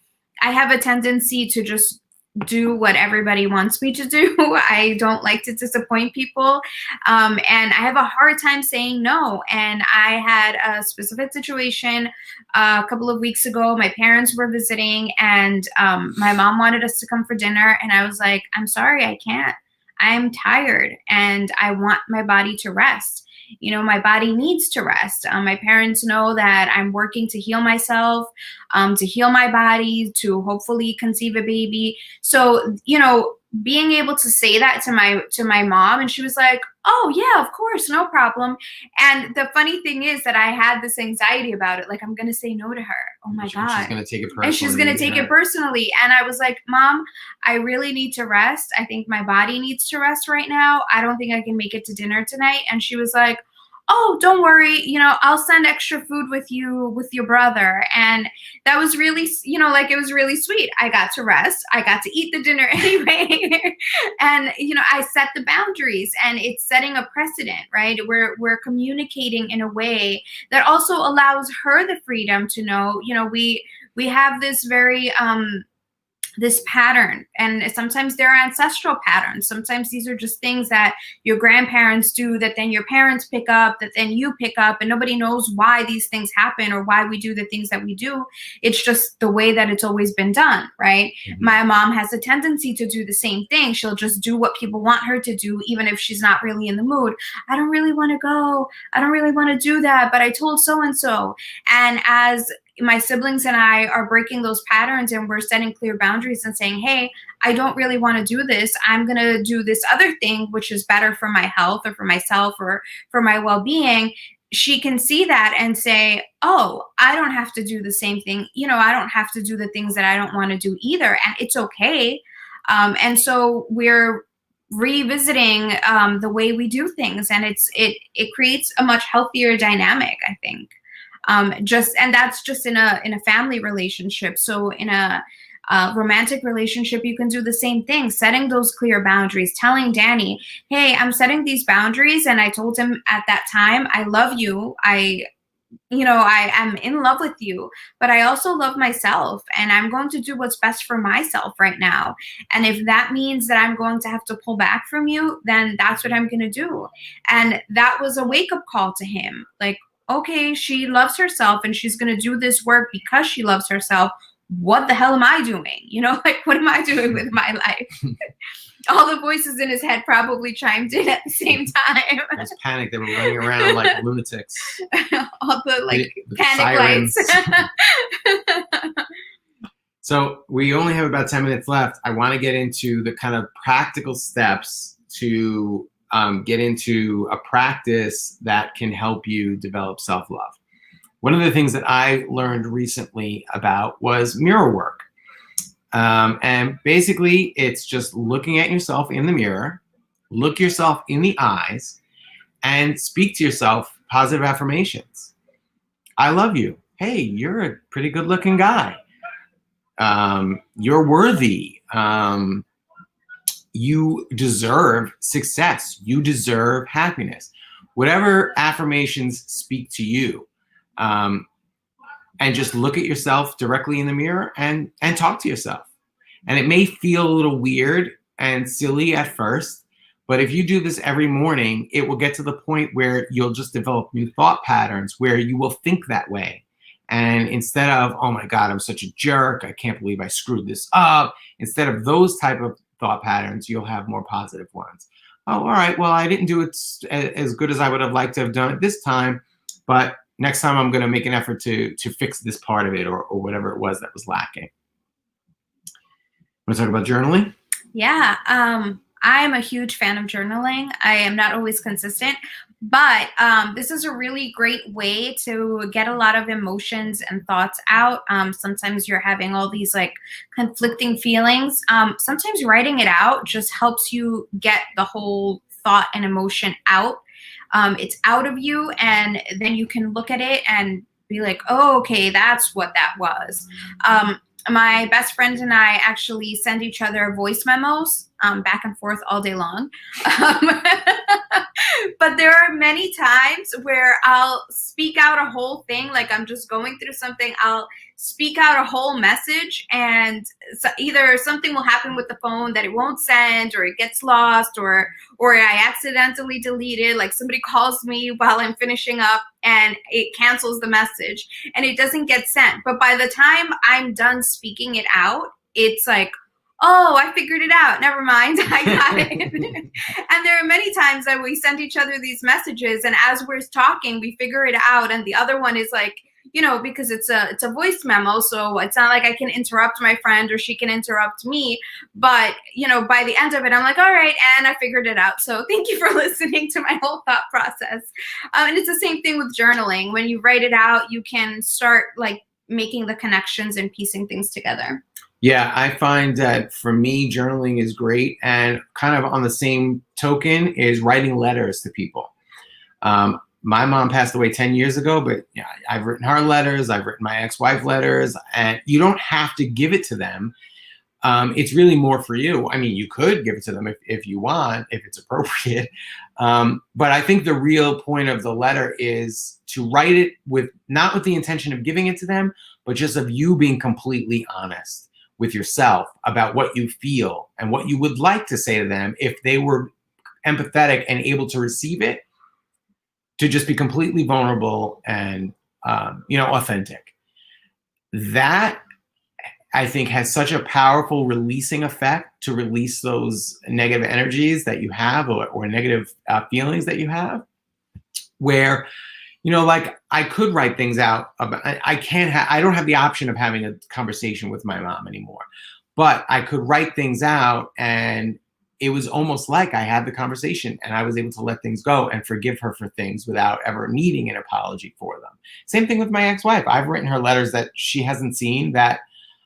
I have a tendency to just do what everybody wants me to do. I don't like to disappoint people. And I have a hard time saying no. And I had a specific situation a couple of weeks ago. My parents were visiting, and my mom wanted us to come for dinner. And I was like, I'm sorry, I can't. I'm tired and I want my body to rest. My body needs to rest. My parents know that I'm working to heal myself, to heal my body, to hopefully conceive a baby. So, being able to say that to my mom, and she was like, oh yeah, of course, no problem. And the funny thing is that I had this anxiety about it. Like, I'm going to say no to her. Oh my God. She's going to take it personally. And she's going to take it personally. And I was like, Mom, I really need to rest. I think my body needs to rest right now. I don't think I can make it to dinner tonight. And she was like, oh, don't worry, I'll send extra food with your brother. And that was really, like, it was really sweet. I got to rest. I got to eat the dinner anyway. And, I set the boundaries, and it's setting a precedent, right? We're communicating in a way that also allows her the freedom to know, we have this very, this pattern, and sometimes they're ancestral patterns. Sometimes these are just things that your grandparents do that then your parents pick up, that then you pick up, and nobody knows why these things happen or why we do the things that we do. It's just the way that it's always been done, right? Mm-hmm. My mom has a tendency to do the same thing. She'll just do what people want her to do, even if she's not really in the mood. I don't really want to go. I don't really want to do that, but I told so-and-so. And as my siblings and I are breaking those patterns, and we're setting clear boundaries and saying, hey, I don't really want to do this. I'm going to do this other thing, which is better for my health or for myself or for my well-being. She can see that and say, oh, I don't have to do the same thing. I don't have to do the things that I don't want to do either. And it's okay. And so we're revisiting the way we do things. And it creates a much healthier dynamic, I think. And that's just in a family relationship. So in a romantic relationship, you can do the same thing, setting those clear boundaries, telling Danny, hey, I'm setting these boundaries. And I told him at that time, I love you. I am in love with you, but I also love myself, and I'm going to do what's best for myself right now. And if that means that I'm going to have to pull back from you, then that's what I'm going to do. And that was a wake-up call to him. Like, okay, she loves herself and she's going to do this work because she loves herself. What the hell am I doing? Like, what am I doing with my life? All the voices in his head probably chimed in at the same time. I was panicked. They were running around like lunatics. All the panic lights. So we only have about 10 minutes left. I want to get into the kind of practical steps to get into a practice that can help you develop self-love. One of the things that I learned recently about was mirror work. And basically, it's just looking at yourself in the mirror, look yourself in the eyes, and speak to yourself positive affirmations. I love you. Hey, you're a pretty good-looking guy. You're worthy. You deserve success. You deserve happiness. Whatever affirmations speak to you. And just look at yourself directly in the mirror and talk to yourself. And it may feel a little weird and silly at first, but if you do this every morning, it will get to the point where you'll just develop new thought patterns where you will think that way. And instead of, oh my God, I'm such a jerk, I can't believe I screwed this up, instead of those type of thought patterns, you'll have more positive ones. Oh, all right, well, I didn't do it as good as I would have liked to have done it this time, but next time I'm going to make an effort to fix this part of it or whatever it was that was lacking. Want to talk about journaling? Yeah, I'm a huge fan of journaling. I am not always consistent, but this is a really great way to get a lot of emotions and thoughts out. Sometimes you're having all these like conflicting feelings. Sometimes writing it out just helps you get the whole thought and emotion out. It's out of you, and then you can look at it and be like, oh, okay, that's what that was. My best friend and I actually send each other voice memos back and forth all day long. But there are many times where I'll speak out a whole thing, like I'm just going through something. I'll speak out a whole message, and so either something will happen with the phone that it won't send, or it gets lost, or I accidentally delete it. Like somebody calls me while I'm finishing up and it cancels the message and it doesn't get sent. But by the time I'm done speaking it out, it's like, oh, I figured it out. Never mind. I got it. And there are many times that we send each other these messages, and as we're talking, we figure it out. And the other one is like, because it's a voice memo, so it's not like I can interrupt my friend or she can interrupt me. But by the end of it, I'm like, all right, and I figured it out. So thank you for listening to my whole thought process. And it's the same thing with journaling. When you write it out, you can start like making the connections and piecing things together. Yeah, I find that for me, journaling is great. And kind of on the same token is writing letters to people. My mom passed away 10 years ago, but yeah, I've written her letters. I've written my ex-wife letters, and you don't have to give it to them. It's really more for you. I mean, you could give it to them if you want, if it's appropriate. But I think the real point of the letter is to write it not with the intention of giving it to them, but just of you being completely honest with yourself about what you feel and what you would like to say to them if they were empathetic and able to receive it, to just be completely vulnerable and, authentic. That, I think, has such a powerful releasing effect to release those negative energies that you have or negative feelings that you have, where, like I could write things out about, I don't have the option of having a conversation with my mom anymore, but I could write things out, and it was almost like I had the conversation and I was able to let things go and forgive her for things without ever needing an apology for them. Same thing with my ex-wife. I've written her letters that she hasn't seen, that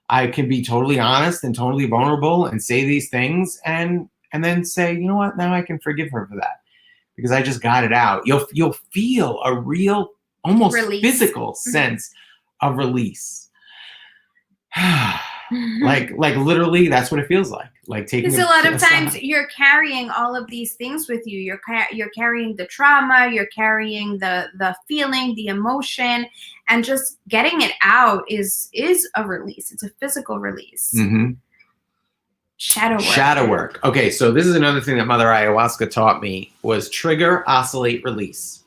I can be totally honest and totally vulnerable and say these things and then say, you know what, now I can forgive her for that because I just got it out. You'll feel a real, almost Release. physical sense of release. like literally, that's what it feels like. Like taking. Because a lot of times you're carrying all of these things with you. You're carrying the trauma. You're carrying the feeling, the emotion, and just getting it out is a release. It's a physical release. Mm-hmm. Shadow work. Okay, so this is another thing that Mother Ayahuasca taught me was trigger, oscillate, release.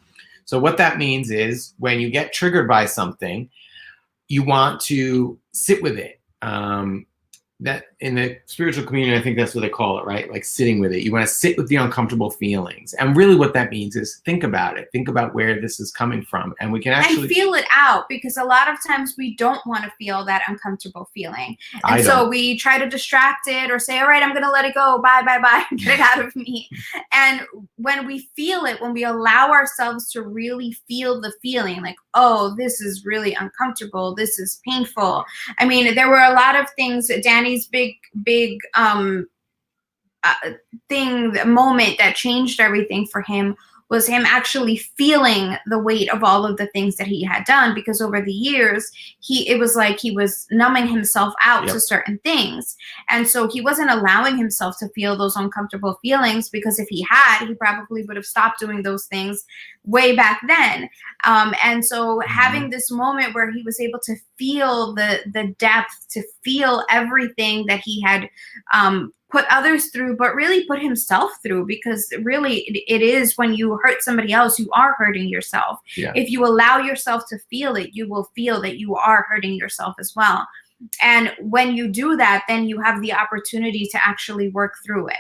So what that means is when you get triggered by something, you want to sit with it. That in the spiritual community, I think that's what they call it, right? Like sitting with it. You want to sit with the uncomfortable feelings. And really what that means is think about it. Think about where this is coming from. And we can actually... And feel it out, because a lot of times we don't want to feel that uncomfortable feeling. And so we try to distract it or say, all right, I'm going to let it go. Bye, bye, bye. Get it out of me. And when we feel it, when we allow ourselves to really feel the feeling, like, oh, this is really uncomfortable. This is painful. I mean, there were a lot of things, Danny's big moment that changed everything for him was him actually feeling the weight of all of the things that he had done, because over the years, it was like he was numbing himself out to certain things. And so he wasn't allowing himself to feel those uncomfortable feelings, because if he had, he probably would have stopped doing those things way back then. And so having this moment where he was able to feel the depth, to feel everything that he had put others through, but really put himself through, because really it is when you hurt somebody else, you are hurting yourself. Yeah. If you allow yourself to feel it, you will feel that you are hurting yourself as well. And when you do that, then you have the opportunity to actually work through it.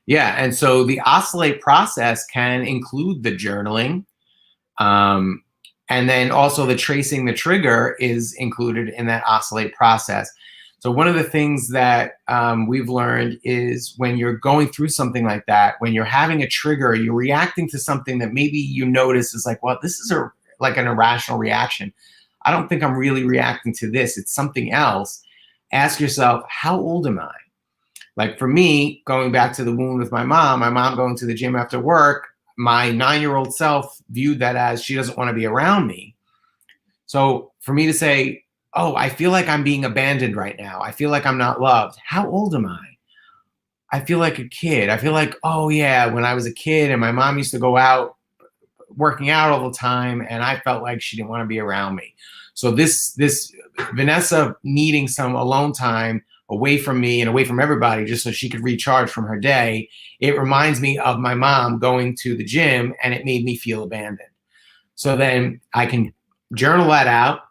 Yeah, and so the oscillate process can include the journaling, and then also the tracing the trigger is included in that oscillate process. So one of the things that we've learned is when you're going through something like that, when you're having a trigger, you're reacting to something that maybe you notice is like, well, this is like an irrational reaction. I don't think I'm really reacting to this. It's something else. Ask yourself, how old am I? Like for me, going back to the wound with my mom going to the gym after work, my 9-year-old self viewed that as she doesn't want to be around me. So for me to say, oh, I feel like I'm being abandoned right now. I feel like I'm not loved. How old am I? I feel like a kid. I feel like, oh yeah, when I was a kid and my mom used to go out working out all the time and I felt like she didn't want to be around me. So this Vanessa needing some alone time away from me and away from everybody just so she could recharge from her day, it reminds me of my mom going to the gym and it made me feel abandoned. So then I can journal that out,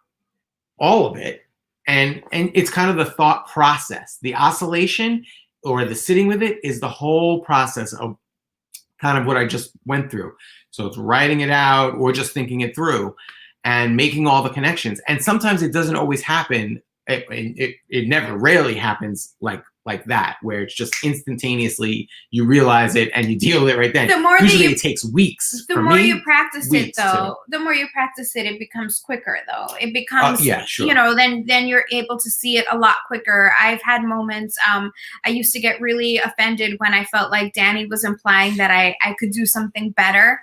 all of it, and it's kind of the thought process. The oscillation or the sitting with it is the whole process of kind of what I just went through. So it's writing it out or just thinking it through. and making all the connections. And sometimes it doesn't always happen. It never, rarely happens like that, where it's just instantaneously you realize it and you deal with it right then. Usually it takes weeks. The more you practice it, though, the more you practice it, it becomes quicker, though. It becomes, yeah, sure. You know, then you're able to see it a lot quicker. I've had moments, I used to get really offended when I felt like Danny was implying that I could do something better.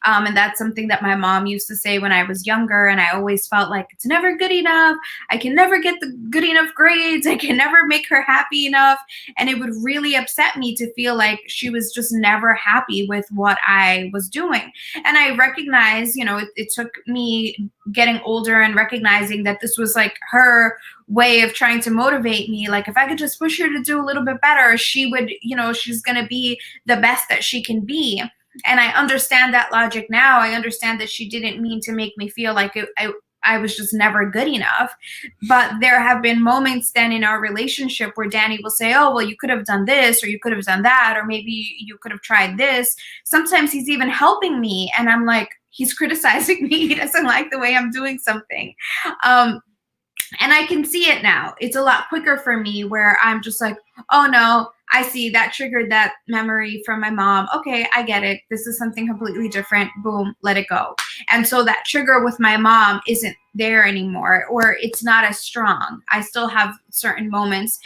And that's something that my mom used to say when I was younger. And I always felt like it's never good enough. I can never get the good enough grades. I can never make her happy enough. And it would really upset me to feel like she was just never happy with what I was doing. And I recognize, you know, it took me getting older and recognizing that this was like her way of trying to motivate me. Like, if I could just push her to do a little bit better, she would, you know, she's going to be the best that she can be. And I understand that logic now. I understand that she didn't mean to make me feel like I was just never good enough. But there have been moments then in our relationship where Danny will say, oh, well, you could have done this, or you could have done that, or maybe you could have tried this. Sometimes he's even helping me. And I'm like, he's criticizing me. He doesn't like the way I'm doing something. And I can see it now. It's a lot quicker for me, where I'm just like, oh, no, I see that triggered that memory from my mom. Okay, I get it. This is something completely different. Boom, let it go. And so that trigger with my mom isn't there anymore, or it's not as strong. I still have certain moments.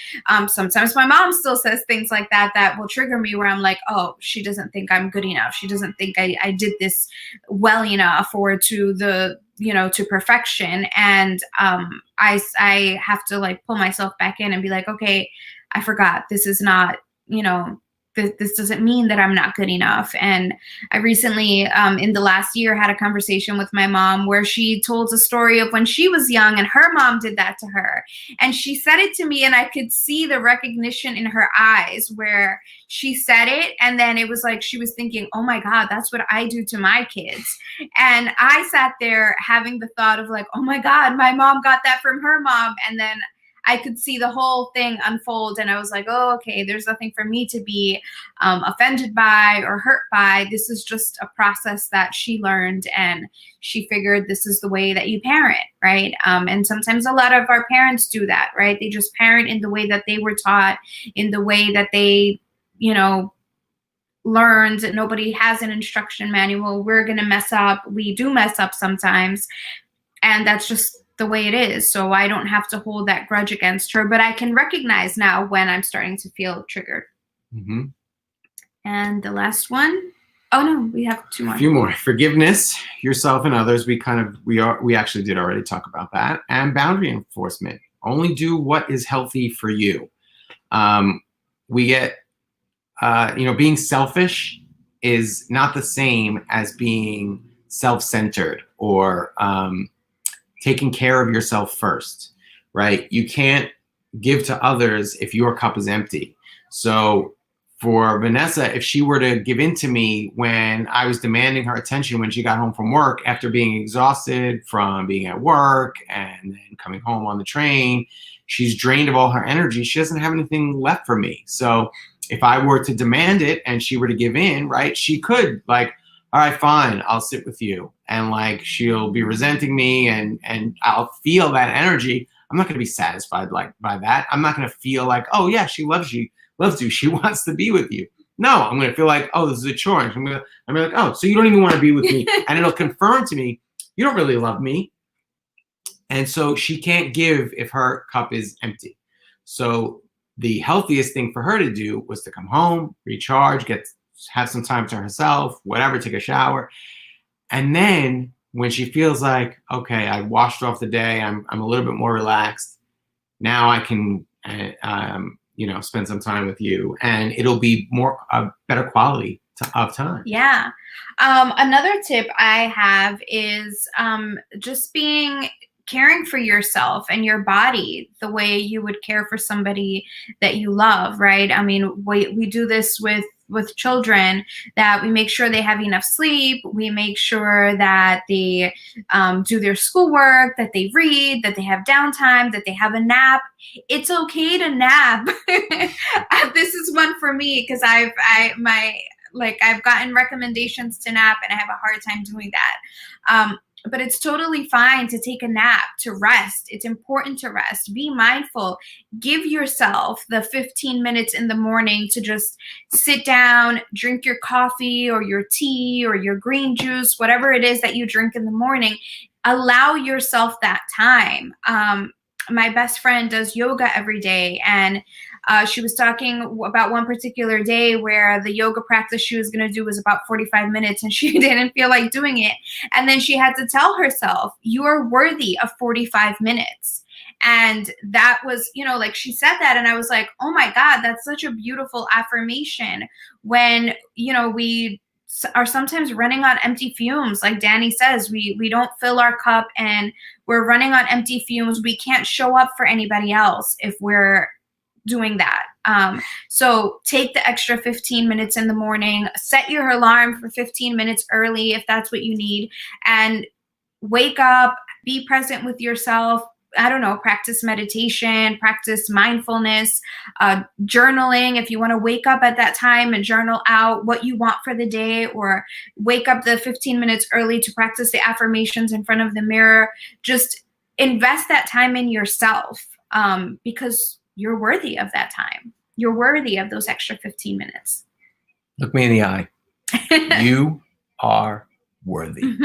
Sometimes my mom still says things like that will trigger me, where I'm like, oh, she doesn't think I'm good enough. She doesn't think I did this well enough, or to the, you know, to perfection. And I have to like pull myself back in and be like, okay, I forgot. This is not, you know, this doesn't mean that I'm not good enough. And I recently, in the last year, had a conversation with my mom where she told a story of when she was young and her mom did that to her. And she said it to me, and I could see the recognition in her eyes where she said it. And then it was like she was thinking, oh my God, that's what I do to my kids. And I sat there having the thought of like, oh my God, my mom got that from her mom. And then I could see the whole thing unfold, and I was like, oh, okay, there's nothing for me to be offended by or hurt by. This is just a process that she learned, and she figured this is the way that you parent, right? And sometimes a lot of our parents do that, right? They just parent in the way that they were taught, in the way that they, you know, learned. Nobody has an instruction manual. We're going to mess up. We do mess up sometimes, and that's just the way it is. So I don't have to hold that grudge against her, but I can recognize now when I'm starting to feel triggered. Mm-hmm. And the last one, oh no, we have two more. A few more. Forgiveness, yourself and others. We actually did already talk about that. And boundary enforcement. Only do what is healthy for you. We get, being selfish is not the same as being self-centered or taking care of yourself first, right? You can't give to others if your cup is empty. So for Vanessa, if she were to give in to me when I was demanding her attention when she got home from work after being exhausted from being at work and then coming home on the train, she's drained of all her energy. She doesn't have anything left for me. So if I were to demand it and she were to give in, right, she could like, all right, fine, I'll sit with you. And like, she'll be resenting me and I'll feel that energy. I'm not going to be satisfied by that. I'm not going to feel like, oh yeah, she loves you. She wants to be with you. No, I'm going to feel like, oh, this is a chore. I'm going to be like, oh, so you don't even want to be with me. And it'll confirm to me, you don't really love me. And so she can't give if her cup is empty. So the healthiest thing for her to do was to come home, recharge, have some time to herself, whatever, take a shower. And then when she feels like, okay, I washed off the day, I'm a little bit more relaxed. Now I can, spend some time with you, and it'll be better quality of time. Yeah. Another tip I have is just caring for yourself and your body the way you would care for somebody that you love, right? I mean, we do this with children, that we make sure they have enough sleep. We make sure that they do their schoolwork, that they read, that they have downtime, that they have a nap. It's okay to nap. This is one for me because I've gotten recommendations to nap and I have a hard time doing that. But it's totally fine to take a nap, to rest. It's important to rest. Be mindful. Give yourself the 15 minutes in the morning to just sit down, drink your coffee or your tea or your green juice, whatever it is that you drink in the morning. Allow yourself that time. My best friend does yoga every day, and she was talking about one particular day where the yoga practice she was going to do was about 45 minutes and she didn't feel like doing it. And then she had to tell herself, you are worthy of 45 minutes. And that was, you know, like she said that, and I was like, oh my God, that's such a beautiful affirmation when, you know, we are sometimes running on empty fumes. Like Danny says, we don't fill our cup and we're running on empty fumes. We can't show up for anybody else if we're doing that. So take the extra 15 minutes in the morning, set your alarm for 15 minutes early if that's what you need, and wake up, be present with yourself. I don't know, practice meditation, practice mindfulness, journaling. If you want to wake up at that time and journal out what you want for the day, or wake up the 15 minutes early to practice the affirmations in front of the mirror, just invest that time in yourself, because you're worthy of that time. You're worthy of those extra 15 minutes. Look me in the eye. You are worthy.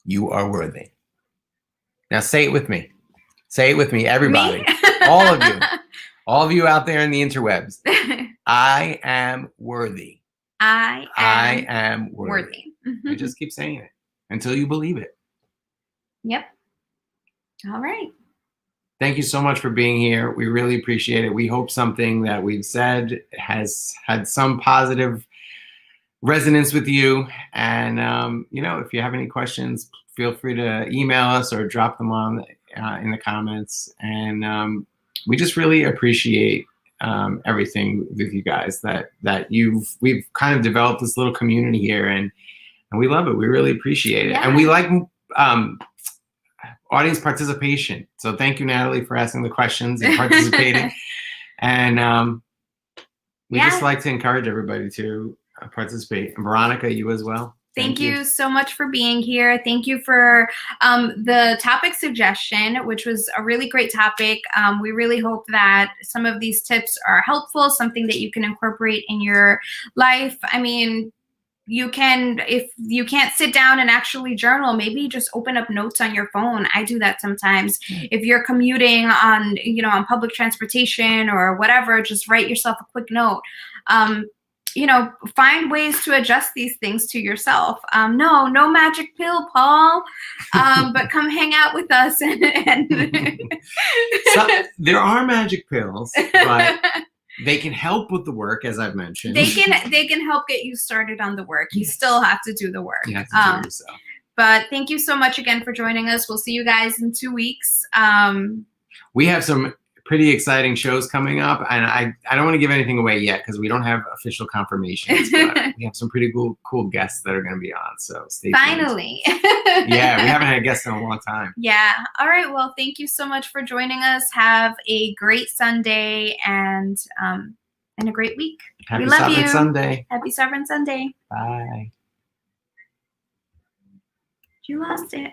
You are worthy. Now say it with me. Say it with me, everybody. Me? All of you. All of you out there in the interwebs. I am worthy. I am worthy. I just keep saying it until you believe it. Yep. All right. Thank you so much for being here. We really appreciate it. We hope something that we've said has had some positive resonance with you. And, you know, if you have any questions, feel free to email us or drop them on in the comments. And we just really appreciate everything with you guys that we've kind of developed this little community here, and we love it. We really appreciate it. Yeah. And we like audience participation. So thank you, Natalie, for asking the questions and participating. And we just like to encourage everybody to participate. And Veronica, you as well. Thank you so much for being here. Thank you for the topic suggestion, which was a really great topic. We really hope that some of these tips are helpful, something that you can incorporate in your life. I mean, you can, if you can't sit down and actually journal, maybe just open up notes on your phone. I do that sometimes. If you're commuting on, on public transportation or whatever, just write yourself a quick note. Find ways to adjust these things to yourself. No magic pill, Paul, but come hang out with us. There are magic pills, but they can help with the work, as I've mentioned. They can help get you started on the work. You still have to do the work. You have to do it yourself. But thank you so much again for joining us. We'll see you guys in 2 weeks. We have some pretty exciting shows coming up, and I don't want to give anything away yet because we don't have official confirmations, but we have some pretty cool guests that are going to be on, so stay tuned. Finally. Yeah, we haven't had a guest in a long time. Yeah. All right. Well, thank you so much for joining us. Have a great Sunday and a great week. Happy Sovereign Sunday. Happy Sovereign Sunday. Bye. You lost it.